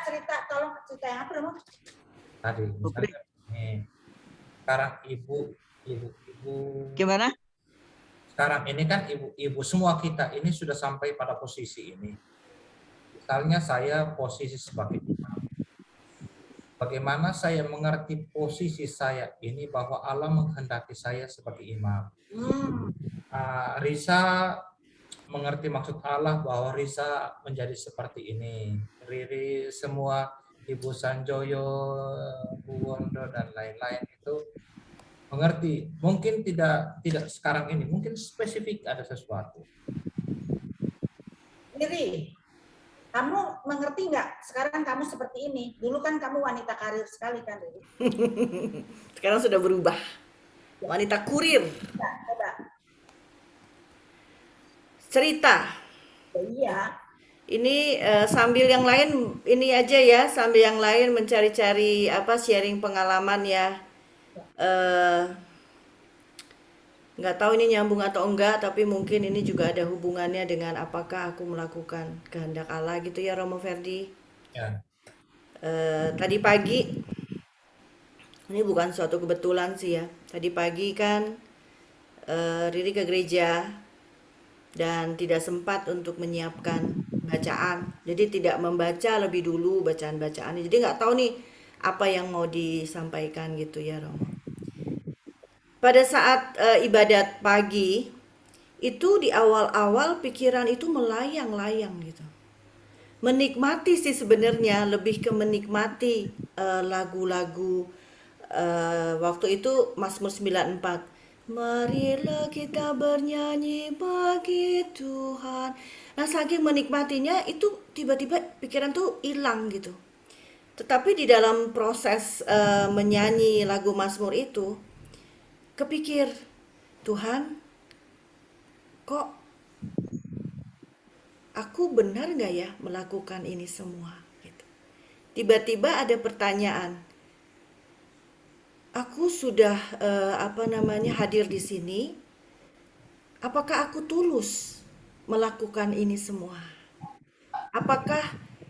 Cerita, tolong cerita yang apa, Romo? Tadi, misalnya, nih, sekarang ibu Gimana? sekarang ini kan ibu semua kita ini sudah sampai pada posisi ini. Misalnya saya posisi sebagai imam. Bagaimana saya mengerti posisi saya ini bahwa Allah menghendaki saya sebagai imam. Risa mengerti maksud Allah bahwa Risa menjadi seperti ini. Riri, semua Ibu Sanjoyo, Bu Wondo dan lain-lain itu mengerti. Mungkin tidak sekarang ini, mungkin spesifik ada sesuatu. Riri, kamu mengerti nggak? Sekarang kamu seperti ini. Dulu kan kamu wanita karir sekali kan, Riri? Sekarang sudah berubah. Wanita kurir. Ya, coba. Cerita. Iya. Ini sambil yang lain ini aja ya, sambil yang lain mencari-cari sharing pengalaman ya. Nggak tahu ini nyambung atau enggak, tapi mungkin ini juga ada hubungannya dengan apakah aku melakukan kehendak Allah gitu ya, Romo Ferdi. Ya. Tadi pagi, ini bukan suatu kebetulan sih ya. Tadi pagi kan Riri ke gereja dan tidak sempat untuk menyiapkan bacaan. Jadi tidak membaca lebih dulu bacaan-bacaan. Jadi nggak tahu nih apa yang mau disampaikan gitu ya, Romo. Pada saat ibadat pagi, itu di awal-awal pikiran itu melayang-layang gitu. Menikmati sih sebenarnya, lebih ke menikmati lagu-lagu waktu itu Mazmur 94. Marilah kita bernyanyi bagi Tuhan. Nah, saking menikmatinya itu tiba-tiba pikiran tuh hilang gitu. Tetapi di dalam proses menyanyi lagu Mazmur itu, kepikir, Tuhan, kok aku benar nggak ya melakukan ini semua? Gitu. Tiba-tiba ada pertanyaan, aku sudah hadir di sini, apakah aku tulus melakukan ini semua? Apakah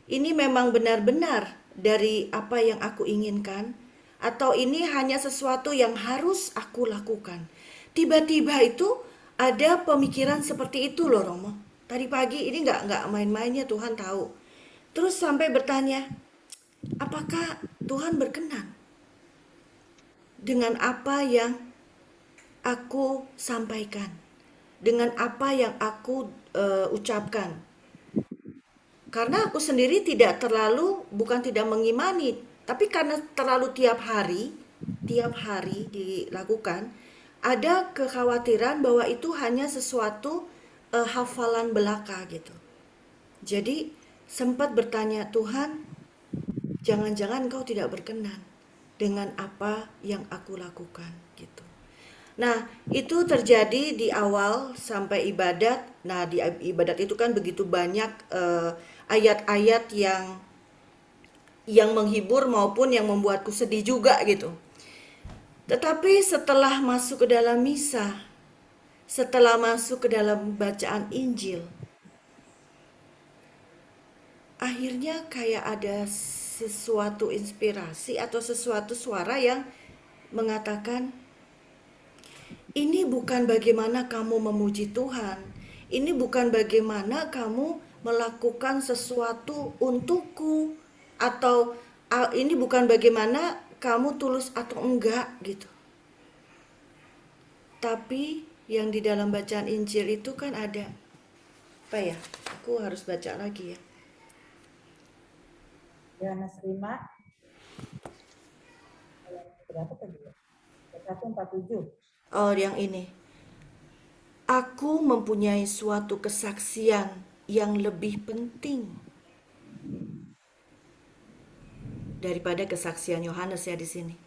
ini memang benar-benar dari apa yang aku inginkan? Atau ini hanya sesuatu yang harus aku lakukan? Tiba-tiba itu ada pemikiran seperti itu loh Romo. Tadi pagi ini nggak main-mainnya, Tuhan tahu. Terus sampai bertanya, apakah Tuhan berkenan dengan apa yang aku sampaikan? Dengan apa yang aku ucapkan? Karena aku sendiri bukan tidak mengimani, tapi karena terlalu tiap hari dilakukan, ada kekhawatiran bahwa itu hanya sesuatu hafalan belaka gitu. Jadi sempat bertanya, Tuhan, jangan-jangan Engkau tidak berkenan dengan apa yang aku lakukan gitu. Nah, itu terjadi di awal sampai ibadat. Nah, di ibadat itu kan begitu banyak ayat-ayat yang menghibur maupun yang membuatku sedih juga gitu. Tetapi setelah masuk ke dalam misa, setelah masuk ke dalam bacaan Injil, akhirnya kayak ada sesuatu inspirasi atau sesuatu suara yang mengatakan, ini bukan bagaimana kamu memuji Tuhan, ini bukan bagaimana kamu melakukan sesuatu untukku, atau ini bukan bagaimana kamu tulus atau enggak gitu. Tapi yang di dalam bacaan Injil itu kan ada apa ya? Aku harus baca lagi ya. Yohanes 5 berapa tadi? 147. Oh, yang ini. Aku mempunyai suatu kesaksian yang lebih penting daripada kesaksian Yohanes ya di sini,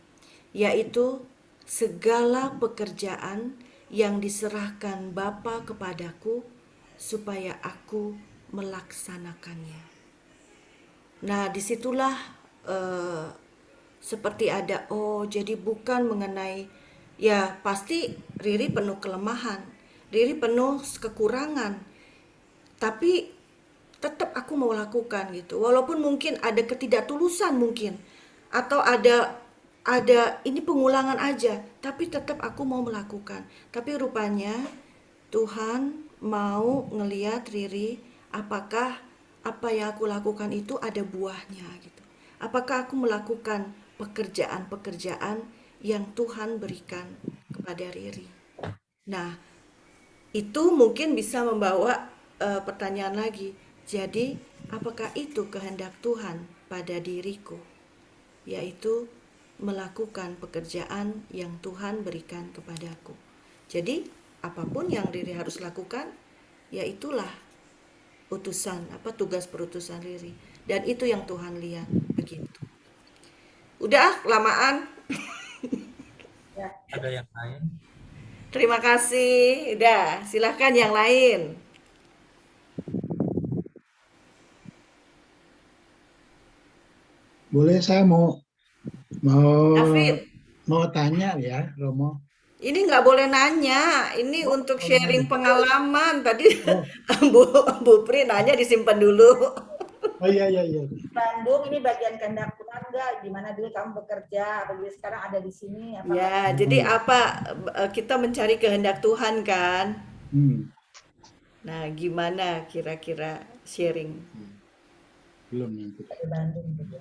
yaitu segala pekerjaan yang diserahkan Bapa kepadaku supaya aku melaksanakannya. Nah, disitulah seperti ada, jadi bukan mengenai, ya pasti Riri penuh kelemahan, Riri penuh kekurangan, tapi tetap aku mau lakukan gitu. Walaupun mungkin ada ketidaktulusan mungkin, atau ada ini pengulangan aja, tapi tetap aku mau melakukan. Tapi rupanya Tuhan mau ngeliat Riri, apakah apa yang aku lakukan itu ada buahnya gitu. Apakah aku melakukan pekerjaan-pekerjaan yang Tuhan berikan kepada Riri. Nah, itu mungkin bisa membawa pertanyaan lagi. Jadi, apakah itu kehendak Tuhan pada diriku? Yaitu melakukan pekerjaan yang Tuhan berikan kepadaku. Jadi, apapun yang Riri harus lakukan, ya itulah tugas perutusan Riri. Dan itu yang Tuhan lihat, begitu. Udah, kelamaan. Ada yang lain? Terima kasih. Udah, silahkan yang lain. Boleh, saya mau David, tanya ya, Romo. ini nggak boleh nanya. Ini untuk sharing pengalaman. Tadi Oh, Bu Pri nanya disimpan dulu. oh iya. Bandung ini bagian kehendak Tuhan enggak? Gimana dulu kamu bekerja, apalagi sekarang ada di sini? Apa Ya, jadi kita mencari kehendak Tuhan kan? Nah, gimana kira-kira sharing? Belum nanti. Bandung juga.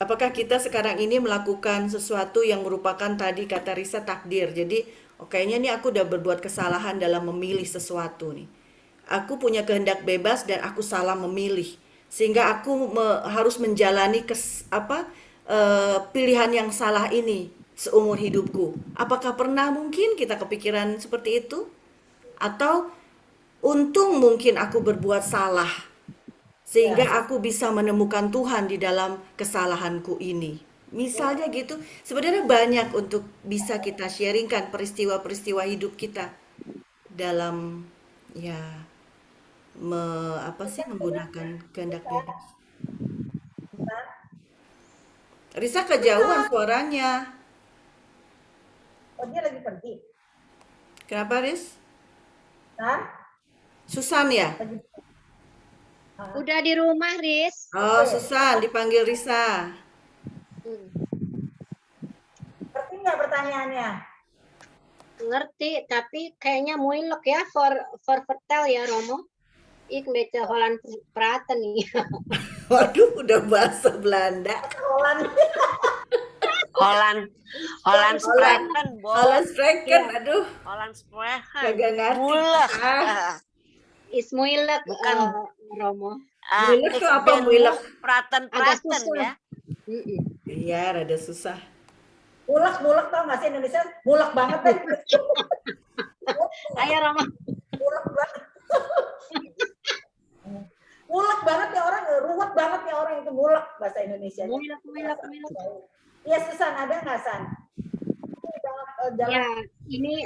Apakah kita sekarang ini melakukan sesuatu yang merupakan tadi kata Risa takdir. Jadi, kayaknya nih aku udah berbuat kesalahan dalam memilih sesuatu nih. Aku punya kehendak bebas dan aku salah memilih. Sehingga aku harus menjalani pilihan yang salah ini seumur hidupku. Apakah pernah mungkin kita kepikiran seperti itu? Atau untung mungkin aku berbuat salah sehingga aku bisa menemukan Tuhan di dalam kesalahanku ini. Misalnya gitu, sebenarnya banyak untuk bisa kita sharingkan peristiwa-peristiwa hidup kita dalam menggunakan kehendak bebas. Risa kejauhan suaranya. Oh, dia lagi pergi. Kenapa, Riz? Kan? Susan ya? Udah di rumah, Riz. Oh, Susan dipanggil Risa. Ngerti nggak pertanyaannya? Ngerti, tapi kayaknya moeilijk ya for vertel ya, Romo. Ik beetje Holland praten nih. Waduh, udah bahasa Belanda. Holland spreken, Bo. Holland spreken, aduh. Holland spreken. Kagak ngerti. Mulek. Is moeilijk, Bukan. Romo. Moeilijk tuh apa moeilijk? Praten Agak praten susah. ya. Iya, rada susah. Mulek tau nggak sih Indonesia? Mulek banget deh. Ayo, Romo. Mulek banget. Mulek banget ya orang, ruwet banget ya orang itu mulek bahasa Indonesia. Mulek. Iya, Susan, ada nggak, San? Ya, ini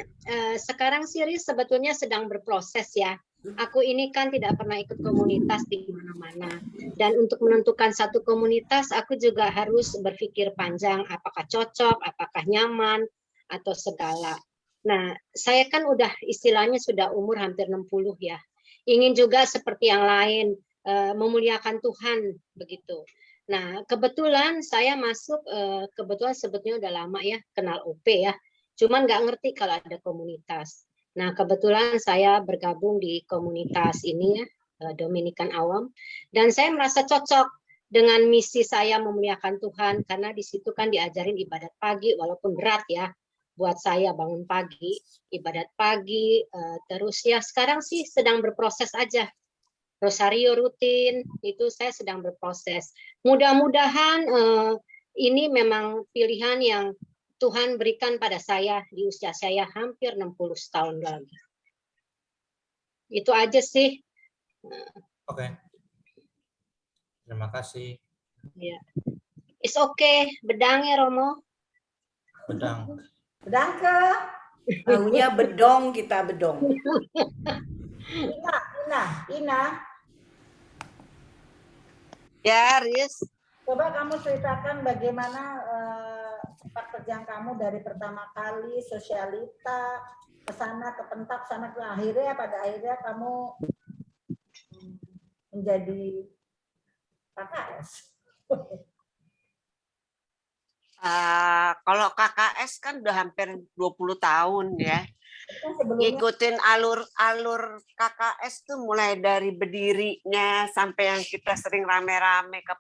sekarang sih Riz sebetulnya sedang berproses ya. Aku ini kan tidak pernah ikut komunitas di mana-mana. Dan untuk menentukan satu komunitas, aku juga harus berpikir panjang, apakah cocok, apakah nyaman, atau segala. Nah, saya kan udah istilahnya sudah umur hampir 60 ya. Ingin juga seperti yang lain, memuliakan Tuhan, begitu. Nah, kebetulan saya masuk, kebetulan sebetulnya udah lama ya, kenal OP ya. Cuman nggak ngerti kalau ada komunitas. Nah, kebetulan saya bergabung di komunitas ini ya, Dominikan Awam. Dan saya merasa cocok dengan misi saya memuliakan Tuhan, karena di situ kan diajarin ibadat pagi, walaupun berat ya, buat saya bangun pagi, ibadat pagi, terus ya sekarang sih sedang berproses aja. Rosario rutin, itu saya sedang berproses. Mudah-mudahan ini memang pilihan yang Tuhan berikan pada saya di usia saya hampir 60 tahun lagi. Itu aja sih. Oke. Terima kasih. Ya. It's okay. Bedang ya, Romo. Bedang. Bedang ke? Tahunya bedong, kita bedong. Ina. Ya, Riz. Coba kamu ceritakan bagaimana sepak terjang kamu dari pertama kali sosialita ke sana ke pentak sana ke pada akhirnya kamu menjadi KKS. Kalau KKS kan udah hampir 20 tahun ya. Ngikutin alur KKS tuh mulai dari berdirinya sampai yang kita sering rame-rame ke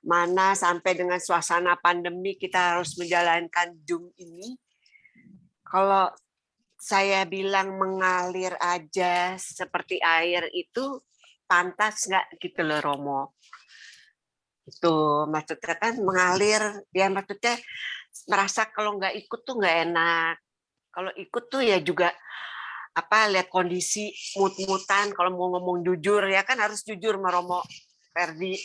mana sampai dengan suasana pandemi kita harus menjalankan Zoom ini. Kalau saya bilang mengalir aja seperti air itu pantas nggak gitu loh, Romo? Itu maksudnya kan mengalir, ya maksudnya merasa kalau nggak ikut tuh nggak enak. Kalau ikut tuh ya juga lihat kondisi mut-mutan, kalau mau ngomong jujur ya kan harus jujur sama Romo Ferdi.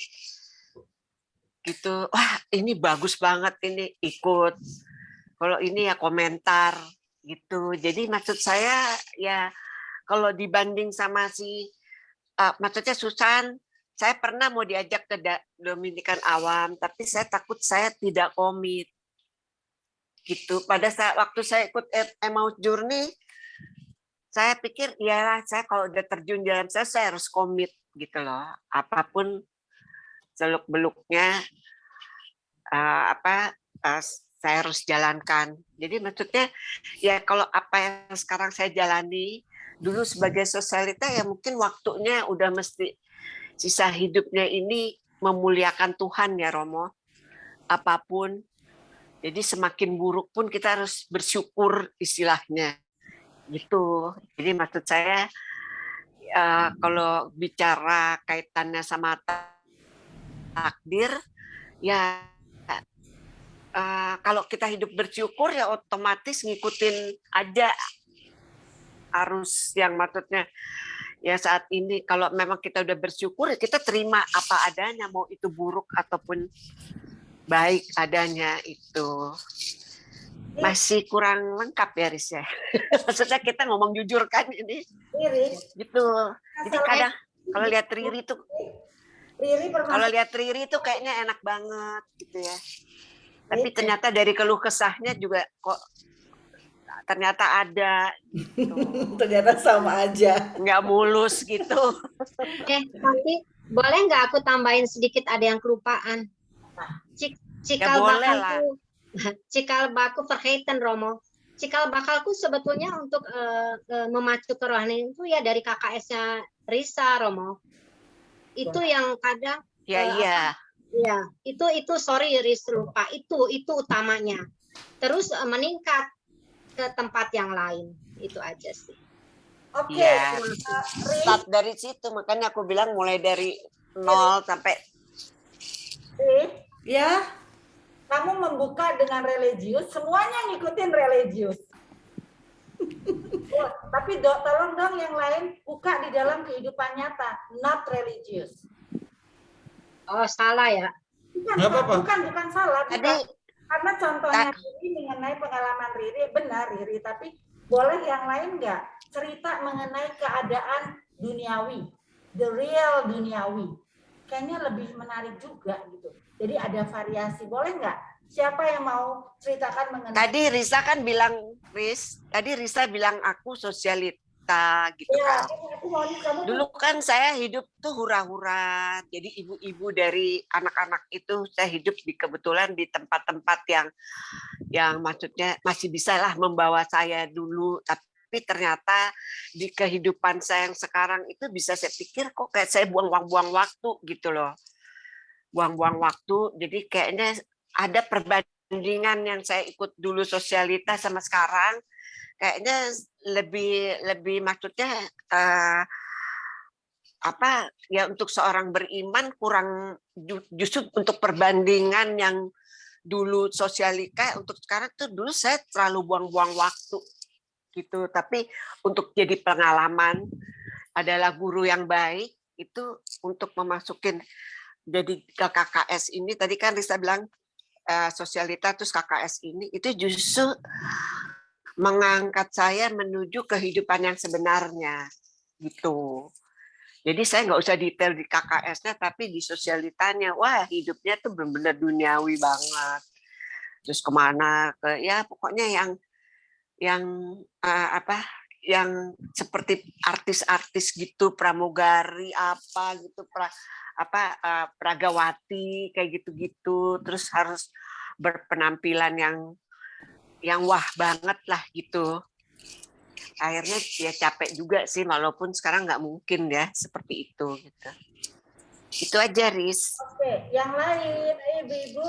Gitu. Wah, ini bagus banget ini ikut. Kalau ini ya komentar gitu. Jadi maksud saya ya kalau dibanding sama maksudnya Susan, saya pernah mau diajak ke Dominikan Awam, tapi saya takut saya tidak komit. Gitu. Pada saat waktu saya ikut Emmaus Journey, saya pikir ya saya kalau udah terjun dalam saya harus komit gitu loh. Apapun seluk-beluknya saya harus jalankan. Jadi maksudnya ya kalau apa yang sekarang saya jalani dulu sebagai sosialita ya mungkin waktunya udah mesti sisa hidupnya ini memuliakan Tuhan ya, Romo. Apapun. Jadi semakin buruk pun kita harus bersyukur istilahnya. Gitu. Jadi maksud saya kalau bicara kaitannya sama takdir, ya kalau kita hidup bersyukur ya otomatis ngikutin aja arus yang maksudnya ya saat ini kalau memang kita udah bersyukur ya kita terima apa adanya, mau itu buruk ataupun baik adanya itu. masih kurang lengkap ya Riz ya. Maksudnya kita ngomong jujur kan ini. Riris, Gitu. Jadi kadang kalau lihat Riri tuh kalau lihat Riri tuh kayaknya enak banget gitu ya. Tapi ternyata dari keluh kesahnya juga kok ternyata ada gitu. Ternyata sama aja. Nggak mulus gitu. Nanti boleh nggak aku tambahin sedikit, ada yang kelupaan. Cikal boleh lah. bakalku, cikal baku vergeten Romo. Cikal bakalku sebetulnya untuk memacu kerohanian itu ya dari KKS-nya Risa Romo. Itu yang kadang Iya. ya itu sorry Riz lupa, itu utamanya. Terus meningkat ke tempat yang lain, itu aja sih. Oke, Ya, start dari situ, makanya aku bilang mulai dari 0 sampai ya. Kamu membuka dengan religius, semuanya ngikutin religius. Tapi tolong dong yang lain buka di dalam kehidupan nyata, not religious. Oh, salah ya? Bukan salah. Karena contohnya Riri mengenai pengalaman Riri, benar Riri, tapi boleh yang lain nggak cerita mengenai keadaan duniawi, the real duniawi. Kayaknya lebih menarik juga gitu. Jadi ada variasi, boleh nggak? Siapa yang mau ceritakan mengenai? Tadi Risa kan bilang, Risa bilang aku sosialita gitu ya, kan. Dulu kan saya hidup tuh hura-hura. Jadi ibu-ibu dari anak-anak itu saya hidup kebetulan di tempat-tempat yang maksudnya masih bisa lah membawa saya dulu. Tapi ternyata di kehidupan saya yang sekarang itu bisa saya pikir kok kayak saya buang-buang waktu gitu loh. Buang-buang waktu. Jadi kayaknya ada perbandingan yang saya ikut dulu sosialita sama sekarang. Kayaknya lebih maksudnya ya untuk seorang beriman kurang, justru untuk perbandingan yang dulu sosialika untuk sekarang tuh dulu saya terlalu buang-buang waktu gitu. Tapi untuk jadi pengalaman adalah guru yang baik itu untuk memasukin jadi ke KKS ini. Tadi kan Risa bilang sosialita terus KKS ini itu justru mengangkat saya menuju kehidupan yang sebenarnya gitu. Jadi saya nggak usah detail di KKS-nya, tapi di sosialitanya, wah hidupnya tuh benar-benar duniawi banget. Terus kemana ya pokoknya yang seperti artis-artis gitu, pramugari apa gitu, pragawati kayak gitu-gitu. Terus harus berpenampilan yang wah banget lah gitu. Akhirnya ya capek juga sih, walaupun sekarang nggak mungkin ya seperti itu gitu. Itu aja Riz. Oke, yang lain, ayo ibu-ibu.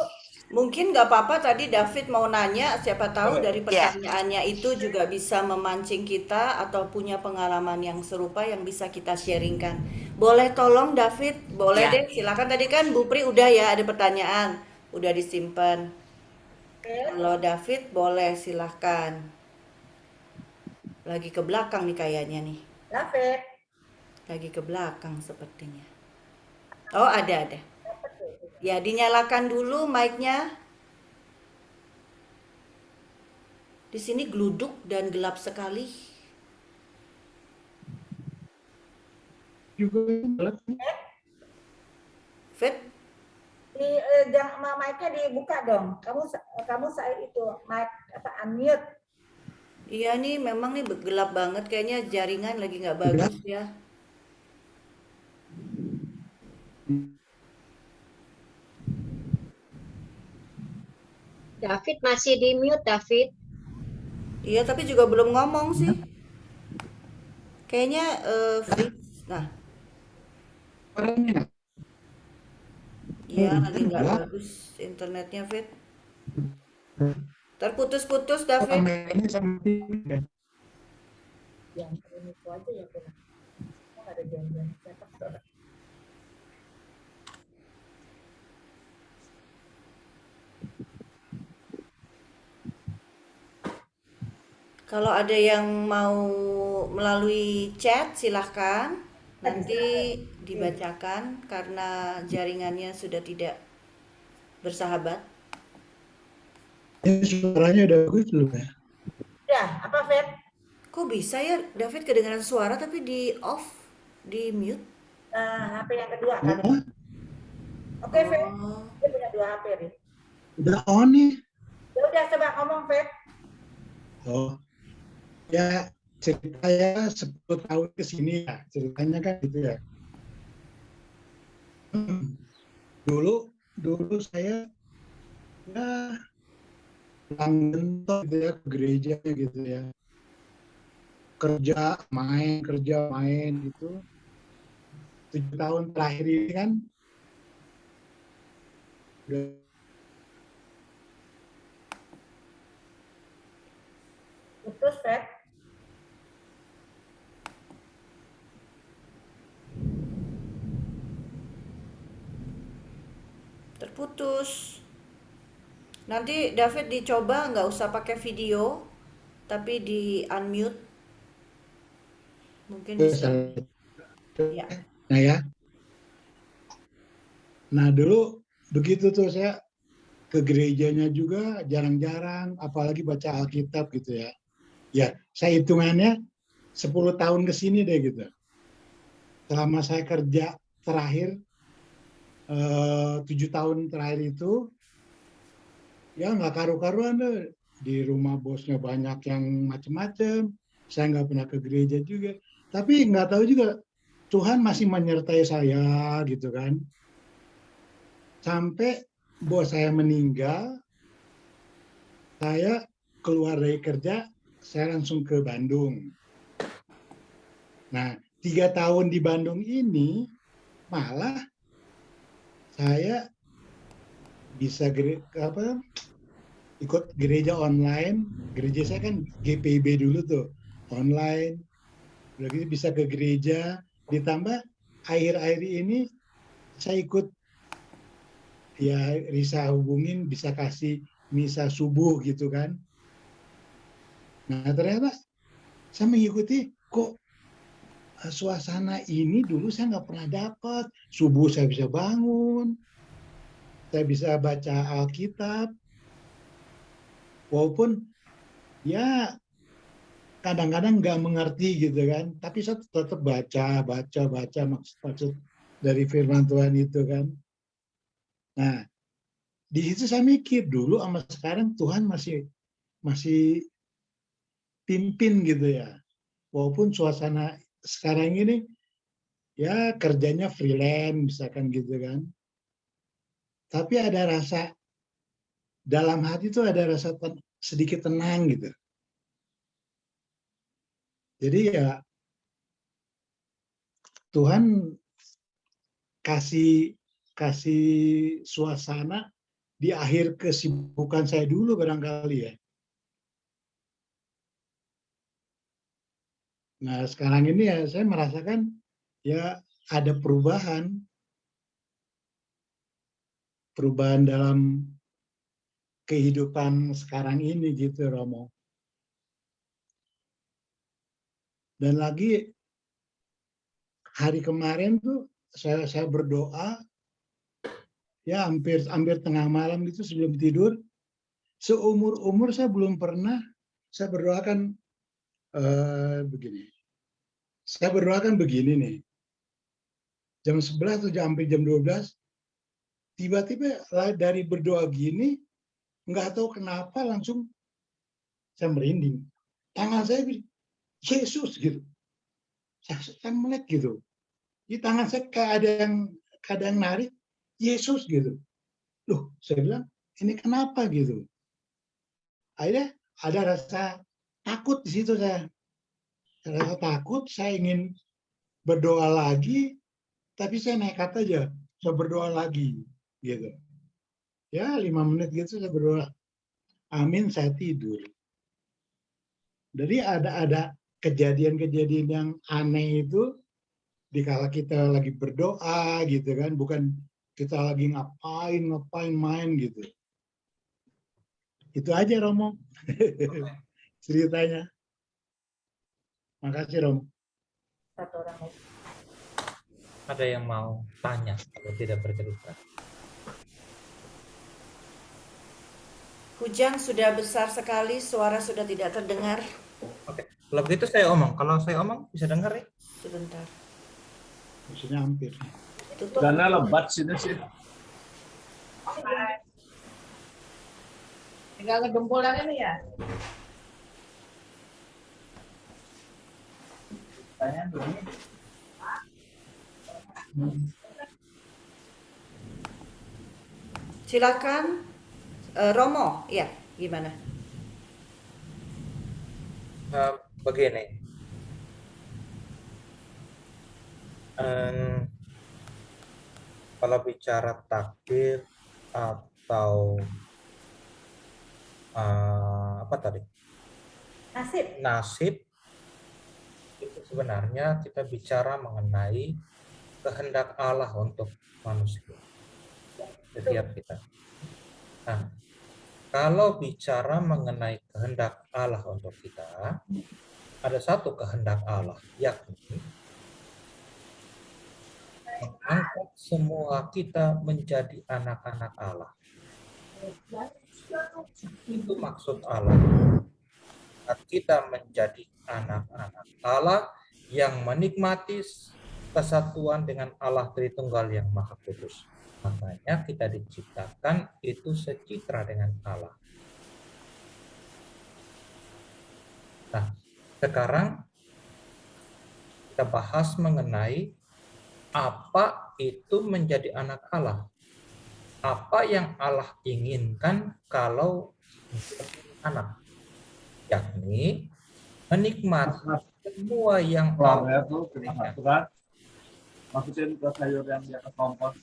Mungkin nggak apa-apa tadi David mau nanya, siapa tahu dari pertanyaannya itu juga bisa memancing kita atau punya pengalaman yang serupa yang bisa kita sharingkan. Boleh tolong David? Boleh deh, silakan. Tadi kan Bu Pri udah ya ada pertanyaan, udah disimpan. Kalau David boleh silahkan. Lagi ke belakang nih kayaknya nih. David. Lagi ke belakang sepertinya. Oh ada. Ya dinyalakan dulu mic-nya. Di sini geluduk dan gelap sekali. Fit? Mic-nya dibuka dong. Kamu saya itu mic unmute. Iya nih memang nih gelap banget, kayaknya jaringan lagi nggak bagus ya. David masih di mute, David. Iya tapi juga belum ngomong sih. Kayaknya Fritz. Nah. Iya lagi nggak bagus internetnya Fit. Terputus-putus David. Yang itu aja ya pernah. Ada janjian cetak. Kalau ada yang mau melalui chat silahkan, nanti dibacakan karena jaringannya sudah tidak bersahabat. Ini suaranya udah bagus belum ya? Ya, apa Fet? Kok bisa ya David kedengaran suara tapi di off, di mute? HP yang kedua kan? Oh, Oke Fet, Oh, dia punya 2 HP nih. udah on nih. Ya udah coba ngomong Fet. Oh, ya ceritanya 10 tahun ke sini ya, ceritanya kan gitu ya. Dulu saya ya pulang bentok gitu ya ke gereja gitu ya. Kerja main gitu. 7 tahun terakhir ini kan udah Putus Fet. terputus. Nanti David dicoba nggak usah pakai video, tapi di unmute. Mungkin bisa. Ya. Nah ya. Nah dulu begitu tuh saya ke gerejanya juga jarang-jarang, apalagi baca Alkitab gitu ya. Ya, saya hitungannya 10 tahun ke sini deh gitu. Selama saya kerja terakhir 7 tahun terakhir itu, ya nggak karu-karuan deh. Di rumah bosnya banyak yang macem-macem. Saya nggak pernah ke gereja juga. Tapi nggak tahu juga Tuhan masih menyertai saya gitu kan. Sampai bos saya meninggal, saya keluar dari kerja, saya langsung ke Bandung. Nah, 3 tahun di Bandung ini malah saya bisa ikut gereja online. Gereja saya kan GPIB dulu tuh, online. Udah gitu bisa ke gereja. Ditambah akhir-akhir ini saya ikut, ya Risa hubungin bisa kasih misa subuh gitu kan. Nah ternyata saya mengikuti, kok suasana ini dulu saya nggak pernah dapat. Subuh saya bisa bangun, saya bisa baca Alkitab, walaupun ya kadang-kadang nggak mengerti gitu kan, tapi saya tetap baca maksud dari firman Tuhan itu kan. Nah, di situ saya mikir dulu sama sekarang Tuhan masih pimpin gitu ya. Walaupun suasana sekarang ini ya kerjanya freelance misalkan gitu kan. Tapi ada rasa dalam hati itu ada rasa sedikit tenang gitu. Jadi ya Tuhan kasih suasana di akhir kesibukan saya dulu barangkali ya. Nah sekarang ini ya saya merasakan ya ada perubahan dalam kehidupan sekarang ini gitu Romo. Dan lagi hari kemarin tuh saya berdoa ya hampir tengah malam gitu sebelum tidur. Seumur saya belum pernah saya berdoakan begini. Saya berdoakan begini nih. Jam 11 atau hampir jam 12 tiba-tiba dari berdoa gini nggak tahu kenapa langsung saya merinding. Tangan saya Yesus gitu. Saya melek gitu. Di tangan saya kayak ada yang narik Yesus gitu. Loh, saya bilang ini kenapa gitu. Akhirnya ada rasa takut di situ saya. Rasa takut, saya ingin berdoa lagi, tapi saya nekat aja. Saya berdoa lagi gitu. Ya 5 menit gitu saya berdoa. Amin, saya tidur. Jadi ada kejadian-kejadian yang aneh itu dikala kita lagi berdoa gitu kan, bukan kita lagi ngapain main gitu. Itu aja Romo. Ceritanya. Makasih Romo. Ada yang mau tanya atau tidak bercerita? Hujan sudah besar sekali, suara sudah tidak terdengar. Oke, kalau begitu saya omong. Kalau saya omong bisa dengar ya? Sebentar. Maksudnya hampir. Tutup. Karena lebat sini sih. Tinggal ngedumpulan ini ya. Tanya dulu. Silakan Romo, ya gimana? Begini. Kalau bicara takdir atau apa tadi? Nasib itu sebenarnya kita bicara mengenai kehendak Allah untuk manusia, setiap kita. Nah, kalau bicara mengenai kehendak Allah untuk kita, ada satu kehendak Allah, yakni mengangkat semua kita menjadi anak-anak Allah. Itu maksud Allah. Kita menjadi anak-anak Allah yang menikmati kesatuan dengan Allah Tritunggal yang Maha Kudus. Makanya kita diciptakan itu secitra dengan Allah. Nah, sekarang kita bahas mengenai apa itu menjadi anak Allah. Apa yang Allah inginkan kalau anak, yakni menikmati semua yang Allah inginkan. Masukin ke sayur yang di atas kompos.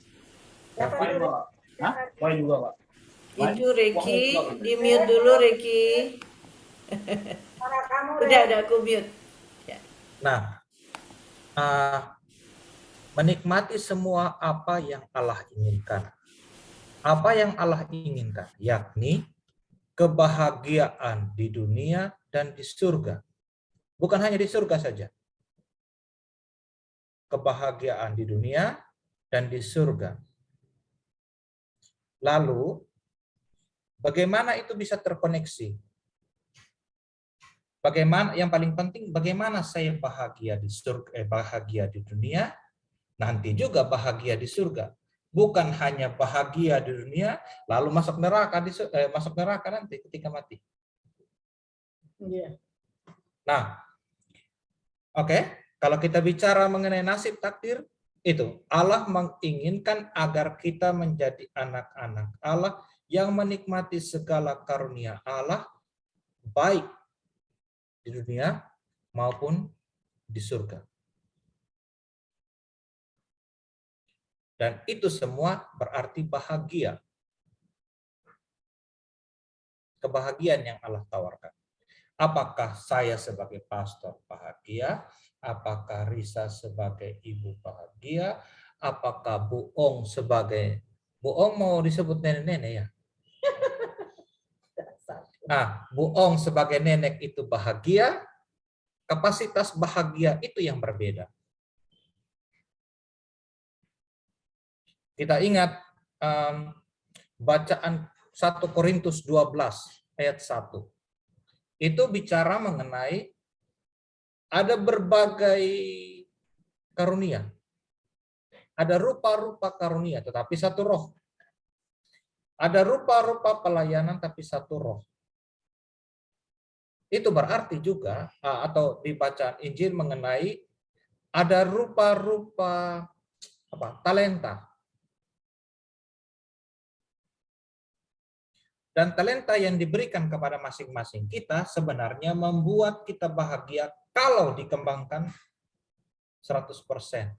Wah juga Pak. Itu Reki, di mute dulu Reki. Udah aku mute. Ya. Nah, menikmati semua apa yang Allah inginkan. Apa yang Allah inginkan, yakni kebahagiaan di dunia dan di surga. Bukan hanya di surga saja. Kebahagiaan di dunia dan di surga. Lalu, bagaimana itu bisa terkoneksi? Bagaimana, yang paling penting, bagaimana saya bahagia di surga, bahagia di dunia, nanti juga bahagia di surga. Bukan hanya bahagia di dunia, lalu masuk neraka masuk neraka nanti ketika mati. Nah, oke, kalau kita bicara mengenai nasib takdir, itu Allah menginginkan agar kita menjadi anak-anak Allah yang menikmati segala karunia Allah, baik di dunia maupun di surga. Dan itu semua berarti bahagia. Kebahagiaan yang Allah tawarkan. Apakah saya sebagai pastor bahagia? Apakah Risa sebagai ibu bahagia? Apakah Bu Ong sebagai... Bu Ong mau disebut nenek-nenek ya? Nah, Bu Ong sebagai nenek itu bahagia, kapasitas bahagia itu yang berbeda. Kita ingat bacaan 1 Korintus 12 ayat 1. Itu bicara mengenai ada berbagai karunia. Ada rupa-rupa karunia, tetapi satu roh. Ada rupa-rupa pelayanan, tapi satu roh. Itu berarti juga, atau di bacaan Injil mengenai ada rupa-rupa talenta. Dan talenta yang diberikan kepada masing-masing kita sebenarnya membuat kita bahagia kalau dikembangkan 100%.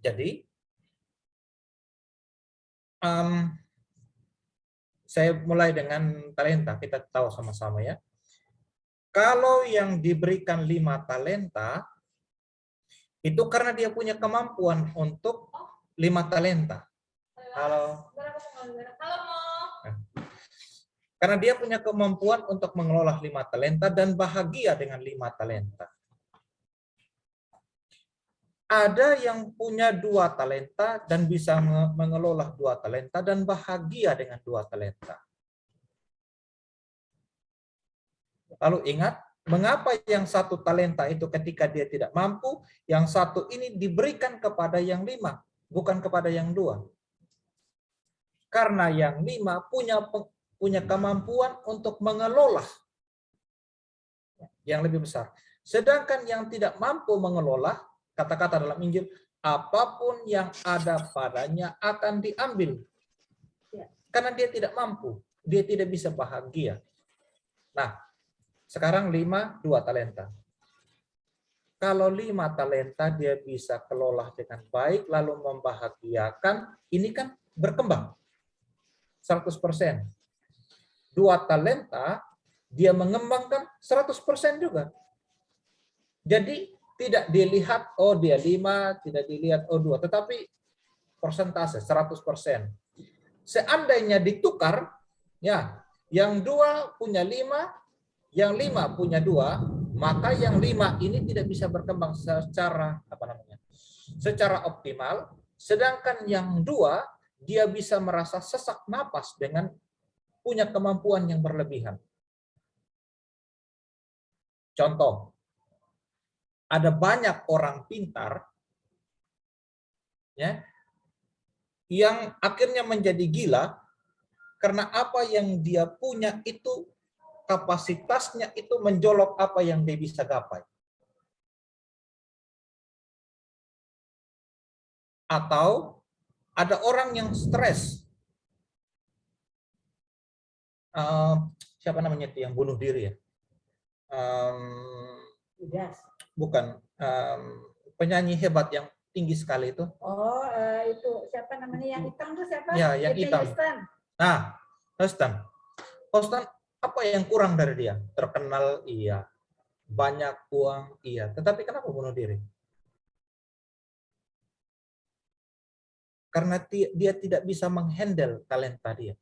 Jadi, saya mulai dengan talenta, kita tahu sama-sama ya. Kalau yang diberikan 5 talenta, itu karena dia punya kemampuan untuk 5 talenta. Halo. Karena dia punya kemampuan untuk mengelola 5 talenta dan bahagia dengan 5 talenta. Ada yang punya 2 talenta dan bisa mengelola 2 talenta dan bahagia dengan 2 talenta. Lalu ingat, mengapa yang 1 talenta itu ketika dia tidak mampu, yang 1 ini diberikan kepada yang 5, bukan kepada yang 2. Karena yang 5 punya kemampuan untuk mengelola yang lebih besar. Sedangkan yang tidak mampu mengelola, kata-kata dalam Injil, apapun yang ada padanya akan diambil. Karena dia tidak mampu, dia tidak bisa bahagia. Nah, sekarang 5, 2 talenta. Kalau 5 talenta dia bisa kelola dengan baik, lalu membahagiakan, ini kan berkembang 100%. 2 talenta, dia mengembangkan 100% juga. Jadi tidak dilihat, oh dia 5, tidak dilihat, oh 2, tetapi persentase 100%. Seandainya ditukar, ya, yang 2 punya 5, yang 5 punya 2, maka yang 5 ini tidak bisa berkembang secara secara optimal, sedangkan yang 2 dia bisa merasa sesak napas dengan punya kemampuan yang berlebihan. Contoh, ada banyak orang pintar ya yang akhirnya menjadi gila karena apa yang dia punya itu kapasitasnya itu menjolok apa yang dia bisa gapai. Atau ada orang yang stres. Siapa namanya itu yang bunuh diri ya? Bukan. Penyanyi hebat yang tinggi sekali itu. Oh, itu siapa namanya yang hitam tuh siapa? Ya, yang hitam. Nah, Houston. Apa yang kurang dari dia? Terkenal, iya. Banyak uang, iya. Tetapi kenapa bunuh diri? Karena dia tidak bisa menghandle talenta dia.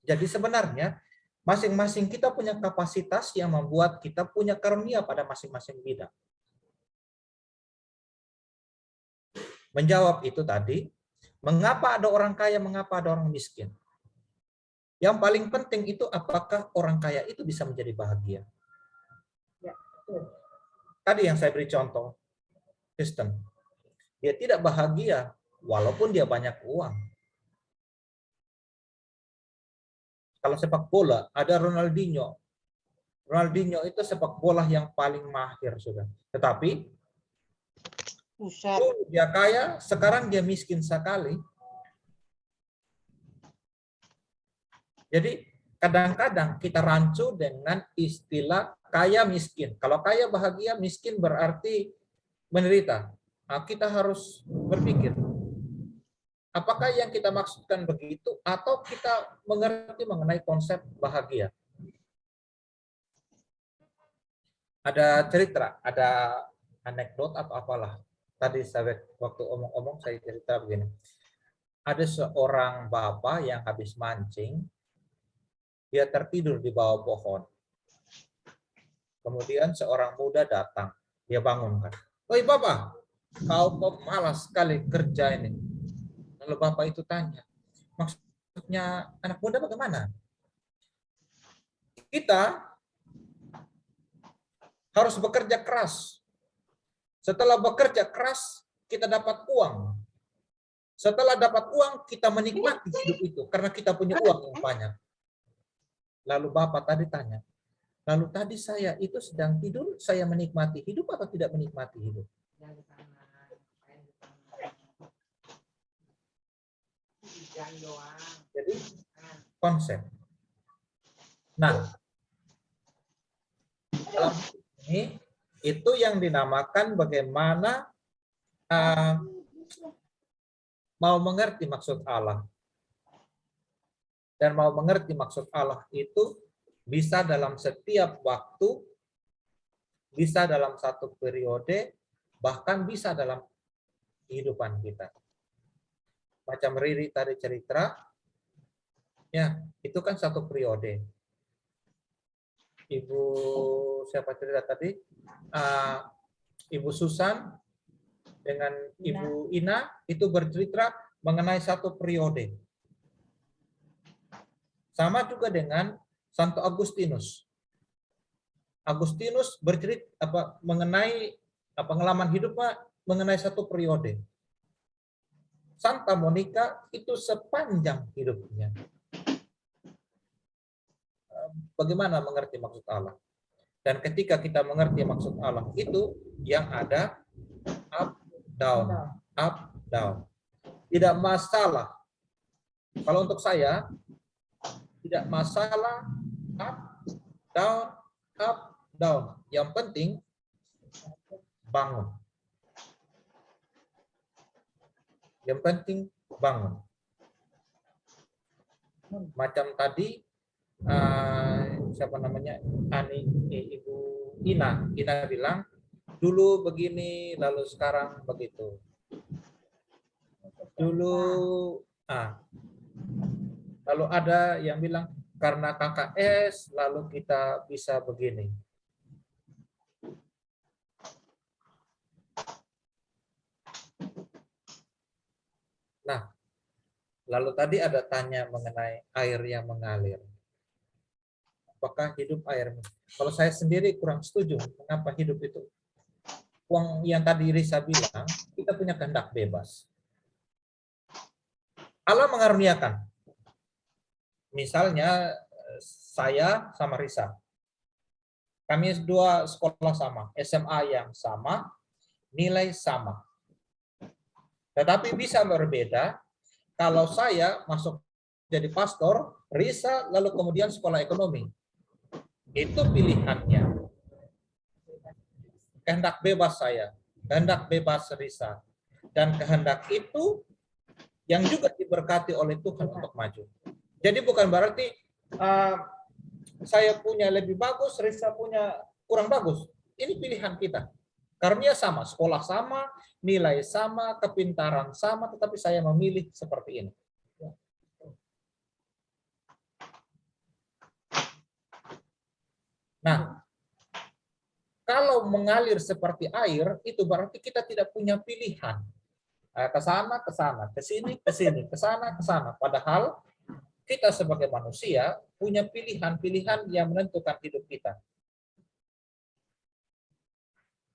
Jadi sebenarnya masing-masing kita punya kapasitas yang membuat kita punya karunia pada masing-masing bidang. Menjawab itu tadi, mengapa ada orang kaya, mengapa ada orang miskin? Yang paling penting itu apakah orang kaya itu bisa menjadi bahagia. Tadi yang saya beri contoh, Kristen. Dia tidak bahagia walaupun dia banyak uang. Kalau sepak bola, ada Ronaldinho. Ronaldinho itu sepak bola yang paling mahir sudah. Tetapi dia kaya, sekarang dia miskin sekali. Jadi kadang-kadang kita rancu dengan istilah kaya miskin. Kalau kaya bahagia, miskin berarti menderita. Nah, kita harus berpikir, apakah yang kita maksudkan begitu atau kita mengerti mengenai konsep bahagia? Ada cerita, ada anekdot atau apalah. Tadi saya waktu omong-omong saya cerita begini. Ada seorang bapak yang habis mancing, dia tertidur di bawah pohon. Kemudian seorang muda datang, dia bangunkan. "Oi bapak, kau malas sekali kerja ini." Lalu bapak itu tanya, maksudnya anak muda bagaimana? Kita harus bekerja keras. Setelah bekerja keras, kita dapat uang. Setelah dapat uang, kita menikmati hidup itu karena kita punya uang yang banyak. Lalu bapak tadi tanya, lalu tadi saya itu sedang tidur, saya menikmati hidup atau tidak menikmati hidup? Jadi konsep. Nah, dalam ini itu yang dinamakan bagaimana mau mengerti maksud Allah. Dan mau mengerti maksud Allah itu bisa dalam setiap waktu, bisa dalam satu periode, bahkan bisa dalam kehidupan kita. Macam Riri tadi cerita, ya itu kan satu periode. Ibu siapa cerita tadi? Ibu Susan dengan Ibu Ina itu bercerita mengenai satu periode. Sama juga dengan Santo Agustinus. Agustinus bercerita mengenai pengalaman hidupnya mengenai satu periode. Santa Monica itu sepanjang hidupnya. Bagaimana mengerti maksud Allah? Dan ketika kita mengerti maksud Allah itu yang ada up, down, up, down. Tidak masalah. Kalau untuk saya, tidak masalah up, down. Yang penting bangun. Yang penting bangun. Macam tadi siapa namanya Ibu Ina bilang dulu begini lalu sekarang begitu. Dulu lalu ada yang bilang karena KKS lalu kita bisa begini. Nah, lalu tadi ada tanya mengenai air yang mengalir. Apakah hidup air? Kalau saya sendiri kurang setuju. Mengapa hidup itu? Yang tadi Risa bilang, kita punya kehendak bebas. Allah mengaruniakan. Misalnya saya sama Risa. Kami dua sekolah sama, SMA yang sama, nilai sama. Tetapi bisa berbeda kalau saya masuk jadi pastor, Risa lalu kemudian sekolah ekonomi. Itu pilihannya. Kehendak bebas saya, kehendak bebas Risa. Dan kehendak itu yang juga diberkati oleh Tuhan untuk maju. Jadi bukan berarti saya punya lebih bagus, Risa punya kurang bagus. Ini pilihan kita. Karunia sama, sekolah sama, nilai sama, kepintaran sama, tetapi saya memilih seperti ini. Nah, kalau mengalir seperti air, itu berarti kita tidak punya pilihan. Ke sana, ke sini, ke sana, ke sana. Padahal kita sebagai manusia punya pilihan-pilihan yang menentukan hidup kita.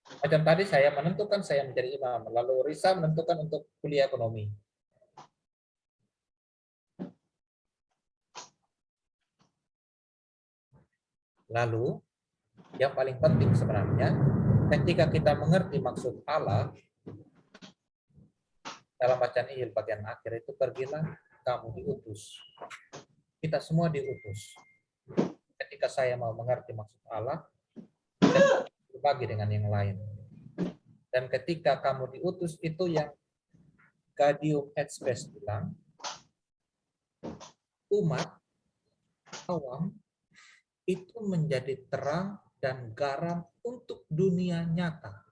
Macam tadi saya menentukan saya menjadi imam, lalu Risa menentukan untuk kuliah ekonomi. Lalu yang paling penting sebenarnya ketika kita mengerti maksud Allah dalam bacaan Injil bagian akhir itu, pergilah kamu diutus. Kita semua diutus. Ketika saya mau mengerti maksud Allah, saya berbagi dengan yang lain. Dan ketika kamu diutus itu yang Gaudium et Spes bilang, umat awam itu menjadi terang dan garam untuk dunia nyata.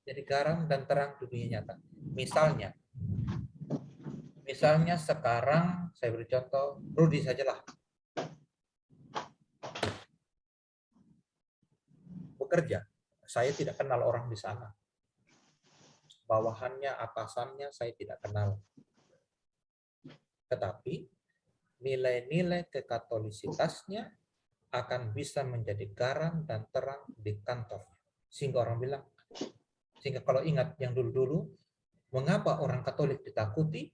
Jadi garam dan terang dunia nyata. Misalnya sekarang saya beri contoh, Rudi sajalah. Bekerja, saya tidak kenal orang di sana. Bawahannya, atasannya saya tidak kenal. Tetapi nilai-nilai kekatolisitasnya akan bisa menjadi garam dan terang di kantor. Sehingga orang bilang, sehingga kalau ingat yang dulu-dulu, mengapa orang Katolik ditakuti?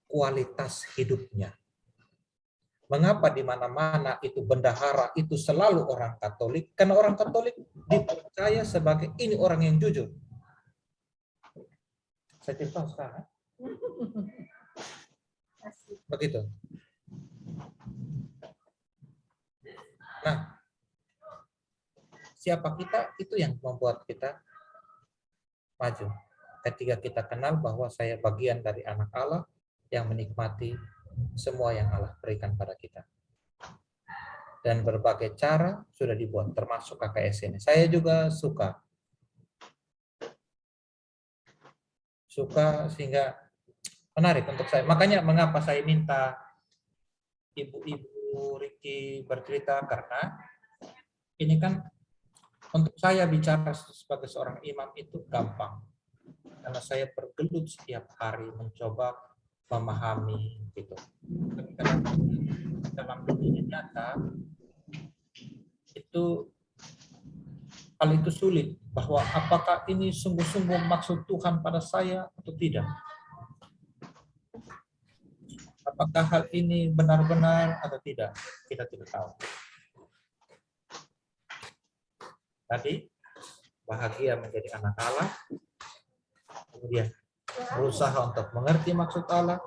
Kualitas hidupnya. Mengapa di mana-mana itu bendahara itu selalu orang Katolik? Karena orang Katolik dipercaya sebagai ini orang yang jujur. Saya cerita sekarang. Begitu. Nah, siapa kita itu yang membuat kita maju. Ketika kita kenal bahwa saya bagian dari anak Allah yang menikmati semua yang Allah berikan pada kita. Dan berbagai cara sudah dibuat, termasuk KKS ini. Saya juga suka sehingga menarik untuk saya. Makanya mengapa saya minta ibu-ibu Ricky bercerita karena ini kan untuk saya bicara sebagai seorang imam itu gampang. Karena saya bergelut setiap hari mencoba memahami gitu. Tapi dalam dunia nyata itu hal itu sulit, bahwa apakah ini sungguh-sungguh maksud Tuhan pada saya atau tidak. Apakah hal ini benar-benar atau tidak, kita tidak tahu. Tadi bahagia menjadi anak Allah, kemudian berusaha untuk mengerti maksud Allah,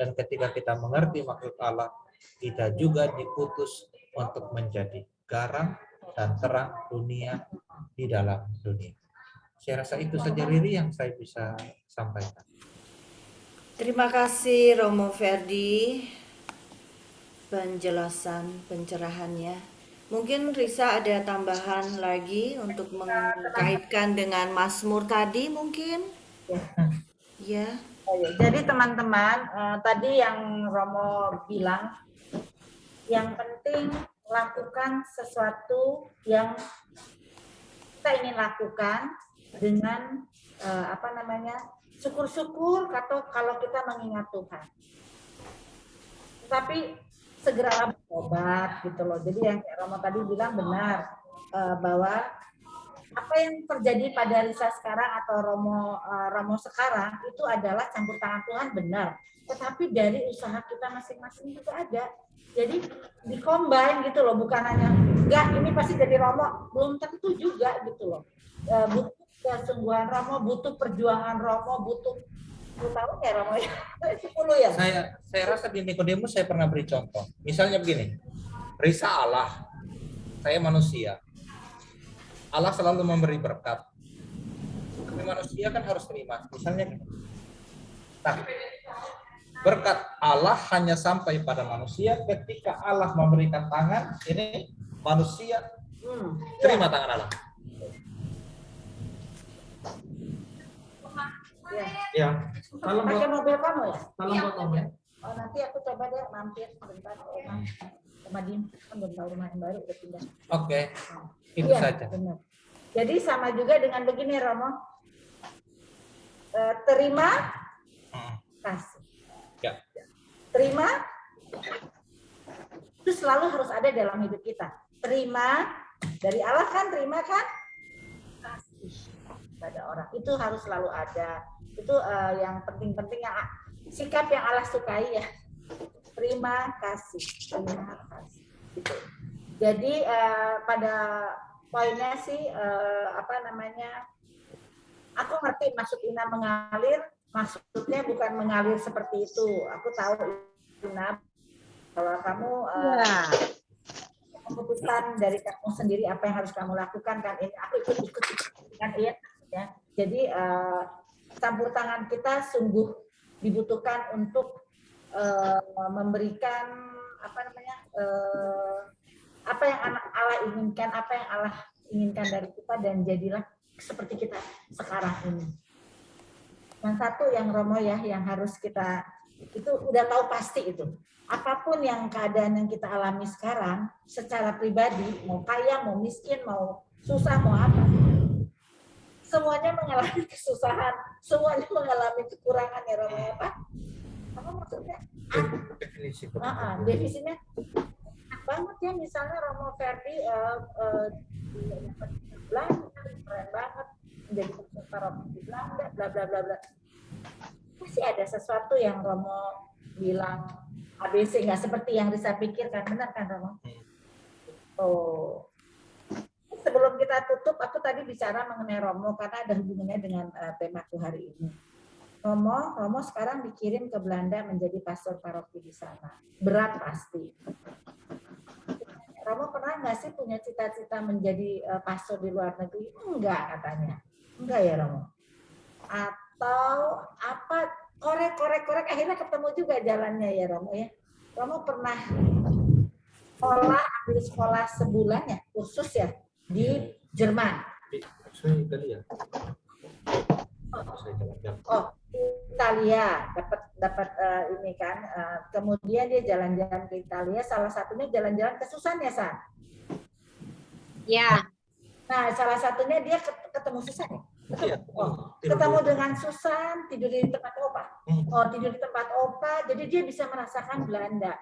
dan ketika kita mengerti maksud Allah, kita juga diputus untuk menjadi garam dan terang dunia di dalam dunia. Saya rasa itu saja Riri yang saya bisa sampaikan. Terima kasih Romo Ferdi penjelasan pencerahannya. Mungkin Risa ada tambahan lagi untuk mengkaitkan dengan Mazmur tadi mungkin? Ya. Jadi teman-teman, tadi yang Romo bilang, yang penting lakukan sesuatu yang kita ingin lakukan dengan syukur-syukur atau kalau kita mengingat Tuhan. Tapi segeralah berobat gitu loh. Jadi yang Romo tadi bilang benar, bahwa apa yang terjadi pada Risa sekarang atau Romo sekarang itu adalah campur tangan Tuhan, benar. Tetapi dari usaha kita masing-masing juga ada. Jadi dikombin gitu loh, bukan hanya enggak ini pasti jadi Romo, belum tentu juga gitu loh. Butuh kesungguhan Romo, butuh perjuangan Romo, butuh 10 tahun ya Romo ya? 10 ya? Saya rasa di Nikodemus saya pernah beri contoh. Misalnya begini, Risa Allah, saya manusia. Allah selalu memberi berkat. Tapi manusia kan harus terima. Misalnya gini. Nah, berkat Allah hanya sampai pada manusia ketika Allah memberikan tangan, ini manusia terima tangan Allah. Ya. Salam pakai mobil kamu ya? Salam buat Om ya. Oh, nanti aku coba deh mampir sebentar ke Oma. Oma Dim, kan belum tahu rumah yang baru udah pindah. Oke. Itu Iya, saja. benar. Jadi sama juga dengan begini Romo. Terima, kasih. Ya. Terima, itu selalu harus ada dalam hidup kita. Terima, dari Allah kan, terima kan? Kasih pada orang. Itu harus selalu ada. Itu yang penting-penting, yang sikap yang Allah sukai ya. Terima kasih. Terima kasih. Gitu. Jadi pada poinnya sih aku ngerti maksud Ina mengalir, maksudnya bukan mengalir seperti itu. Aku tahu Ina kalau kamu keputusan dari kamu sendiri apa yang harus kamu lakukan kan, ini aku ikut kan ya. Jadi campur tangan kita sungguh dibutuhkan untuk memberikan apa yang Allah inginkan, apa yang Allah inginkan dari kita, dan jadilah seperti kita sekarang ini. Yang satu yang Romo ya, yang harus kita itu udah tahu pasti itu. Apapun yang keadaan yang kita alami sekarang, secara pribadi, mau kaya, mau miskin, mau susah, mau apa, semuanya mengalami kesusahan, semuanya mengalami kekurangan ya Romo ya Pak. Apa maksudnya? Definisinya banget ya, misalnya Romo Ferdi Belanda keren banget, menjadi peserta Romo di Belanda, bla bla bla bla. Masih ada sesuatu yang Romo bilang ABC, nggak seperti yang Risa pikirkan, benar kan Romo? Oh, sebelum kita tutup, aku tadi bicara mengenai Romo karena ada hubungannya dengan temaku hari ini. Romo sekarang dikirim ke Belanda menjadi pastor paroki di sana. Berat pasti. Romo pernah nggak sih punya cita-cita menjadi pastor di luar negeri? Enggak katanya. Enggak ya Romo? Atau apa, korek, akhirnya ketemu juga jalannya ya Romo ya? Romo pernah ambil sekolah sebulan ya, kursus ya, di Jerman. Saya jalan-jalan. Oh, Italia dapat ini kan. Kemudian dia jalan-jalan ke Italia. Salah satunya jalan-jalan ke Susan ya, San? Ya. Nah, salah satunya dia ketemu Susan ya? Iya. Ketemu dengan Susan, tidur di tempat opa. Oh, tidur di tempat opa. Jadi dia bisa merasakan Belanda.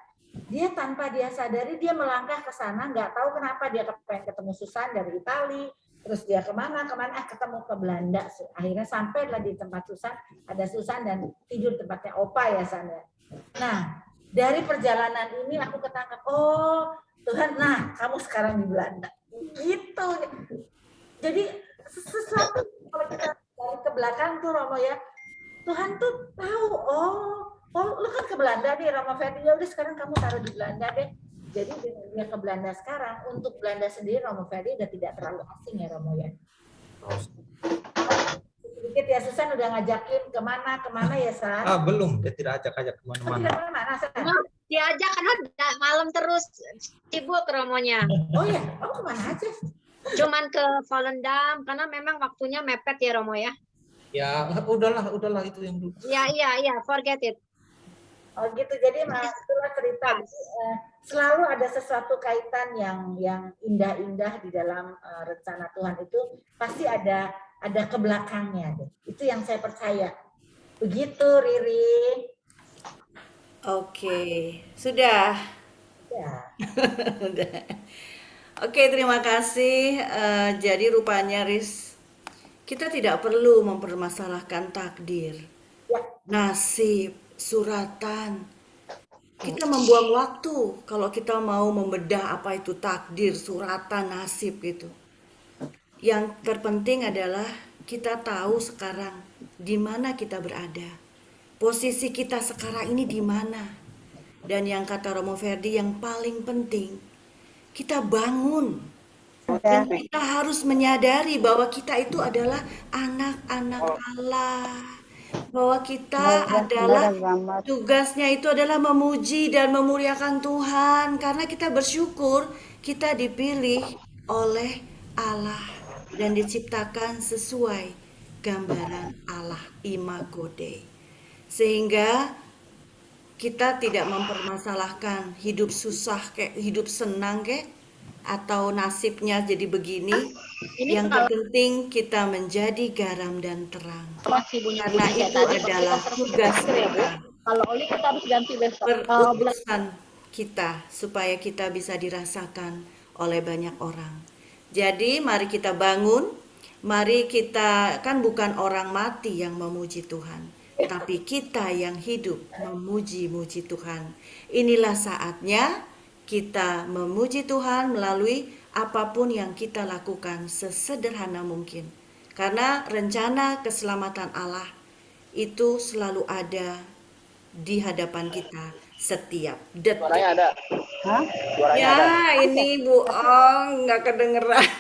Dia tanpa dia sadari dia melangkah ke sana, nggak tahu kenapa dia pengen ketemu Susan dari Itali. Terus dia kemana, ketemu ke Belanda. Akhirnya sampailah di tempat Susan, ada Susan dan tidur tempatnya opa ya, San ya. Nah, dari perjalanan ini aku ketangkap, oh Tuhan, nah kamu sekarang di Belanda. Gitu. Jadi sesuatu kalau kita balik ke belakang tuh Romo ya, Tuhan tuh tahu, oh lu kan ke Belanda nih Romo Ferdi, ya udah sekarang kamu taruh di Belanda deh. Jadi dia ke Belanda sekarang, untuk Belanda sendiri Romo Ferdi udah tidak terlalu asing ya Romo ya. Sedikit ya, Susan udah ngajakin kemana ya San? Belum, dia tidak ajak kemana-mana. Diajak karena malam terus sibuk Romonya. Oh ya, kamu kemana aja? Cuman ke Volendam karena memang waktunya mepet ya Romo ya. Ya udahlah itu yang dulu. Iya, forget it. Oh gitu, jadi itulah cerita. Selalu ada sesuatu kaitan yang indah-indah di dalam rencana Tuhan itu pasti ada ke belakangnya. Itu yang saya percaya. Begitu Riri. Oke, sudah. Ya. Oke, terima kasih. Jadi rupanya Riz, kita tidak perlu mempermasalahkan takdir, nasib, suratan. Kita membuang waktu kalau kita mau membedah apa itu takdir, suratan, nasib gitu. Yang terpenting adalah kita tahu sekarang di mana kita berada. Posisi kita sekarang ini di mana? Dan yang kata Romo Ferdi yang paling penting, kita bangun. Dan kita harus menyadari bahwa kita itu adalah anak-anak Allah. Bahwa kita adalah tugasnya itu adalah memuji dan memuliakan Tuhan. Karena kita bersyukur kita dipilih oleh Allah dan diciptakan sesuai gambaran Allah, imago Dei. Sehingga kita tidak mempermasalahkan hidup susah kayak hidup senang kayak atau nasibnya jadi begini. Yang terpenting kita menjadi garam dan terang. Karena itu adalah tugas kita. Kalau oli kita harus ganti besok. Perutusan kita supaya kita bisa dirasakan oleh banyak orang. Jadi mari kita bangun. Mari kita, kan bukan orang mati yang memuji Tuhan, tapi kita yang hidup memuji-muji Tuhan. Inilah saatnya kita memuji Tuhan melalui apapun yang kita lakukan sesederhana mungkin. Karena rencana keselamatan Allah itu selalu ada di hadapan kita setiap detik. Suaranya ada. Hah? Suaranya ya ada. Ini Bu Ong nggak kedengeran.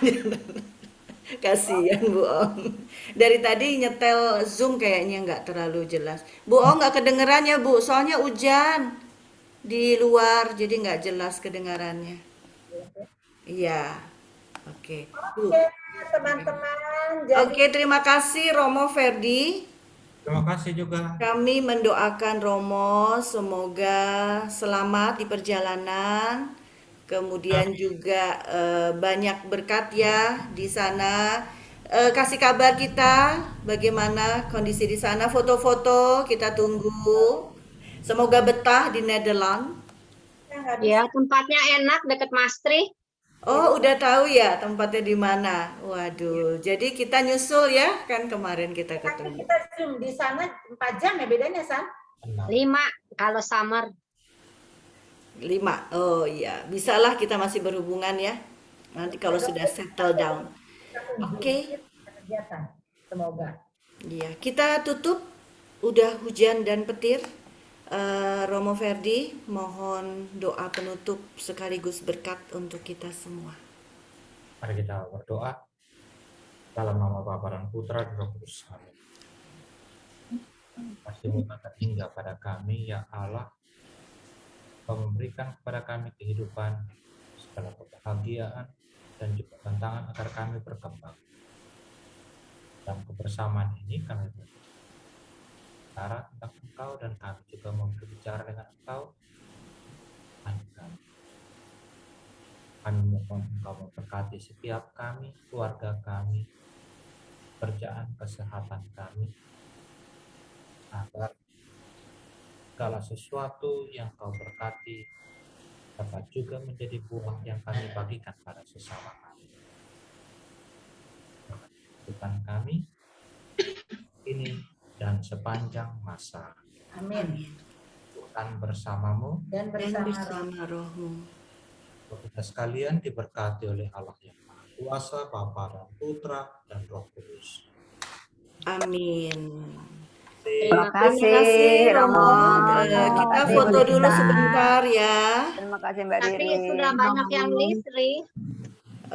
Kasihan Bu Ong. Dari tadi nyetel Zoom kayaknya nggak terlalu jelas. Bu Ong nggak kedengeran ya Bu, soalnya hujan di luar jadi nggak jelas kedengarannya. Iya. Oke. Oke teman-teman. Oke, terima kasih Romo Ferdi. Terima kasih juga. Kami mendoakan Romo semoga selamat di perjalanan. Kemudian juga banyak berkat ya di sana. Kasih kabar kita bagaimana kondisi di sana, foto-foto kita tunggu. Semoga betah di Nederland. Ya, tempatnya enak dekat Maastricht. Oh, udah tahu ya tempatnya di mana. Waduh, jadi kita nyusul ya, kan kemarin kita ketemu. Kita Zoom di sana 4 jam ya bedanya, San? 5 kalau summer. 5. Oh iya, bisalah kita masih berhubungan ya. Nanti kalau sudah settle down. Oke. Semoga. Iya, kita tutup. Udah hujan dan petir. Romo Ferdi, mohon doa penutup sekaligus berkat untuk kita semua. Mari kita berdoa dalam nama Bapa dan Putra dan Roh Kudus. Amin. Kasih-Mu hingga pada kami ya Allah, memberikan kepada kami kehidupan, segala kebahagiaan, dan juga tantangan agar kami berkembang. Dalam kebersamaan ini kami berbicara tentang Engkau dan kami juga mau berbicara dengan Engkau. Kami mohon Engkau memberkati setiap kami, keluarga kami, pekerjaan, kesehatan kami, agar segala sesuatu yang Kau berkati dapat juga menjadi buah yang kami bagikan pada sesama kami. Berkati kami ini dan sepanjang masa. Amin. Tuhan bersamamu Dan bersama rohmu. Kita sekalian diberkati oleh Allah yang Maha Kuasa, Bapa dan Putra dan Roh Kudus. Amin. Terima Terima kasih, kasih Romo. Romo. Terima Kita kasih, foto Bu dulu Rita. sebentar ya. Terima kasih Mbak Tapi Riri. sudah banyak yang list, Ri.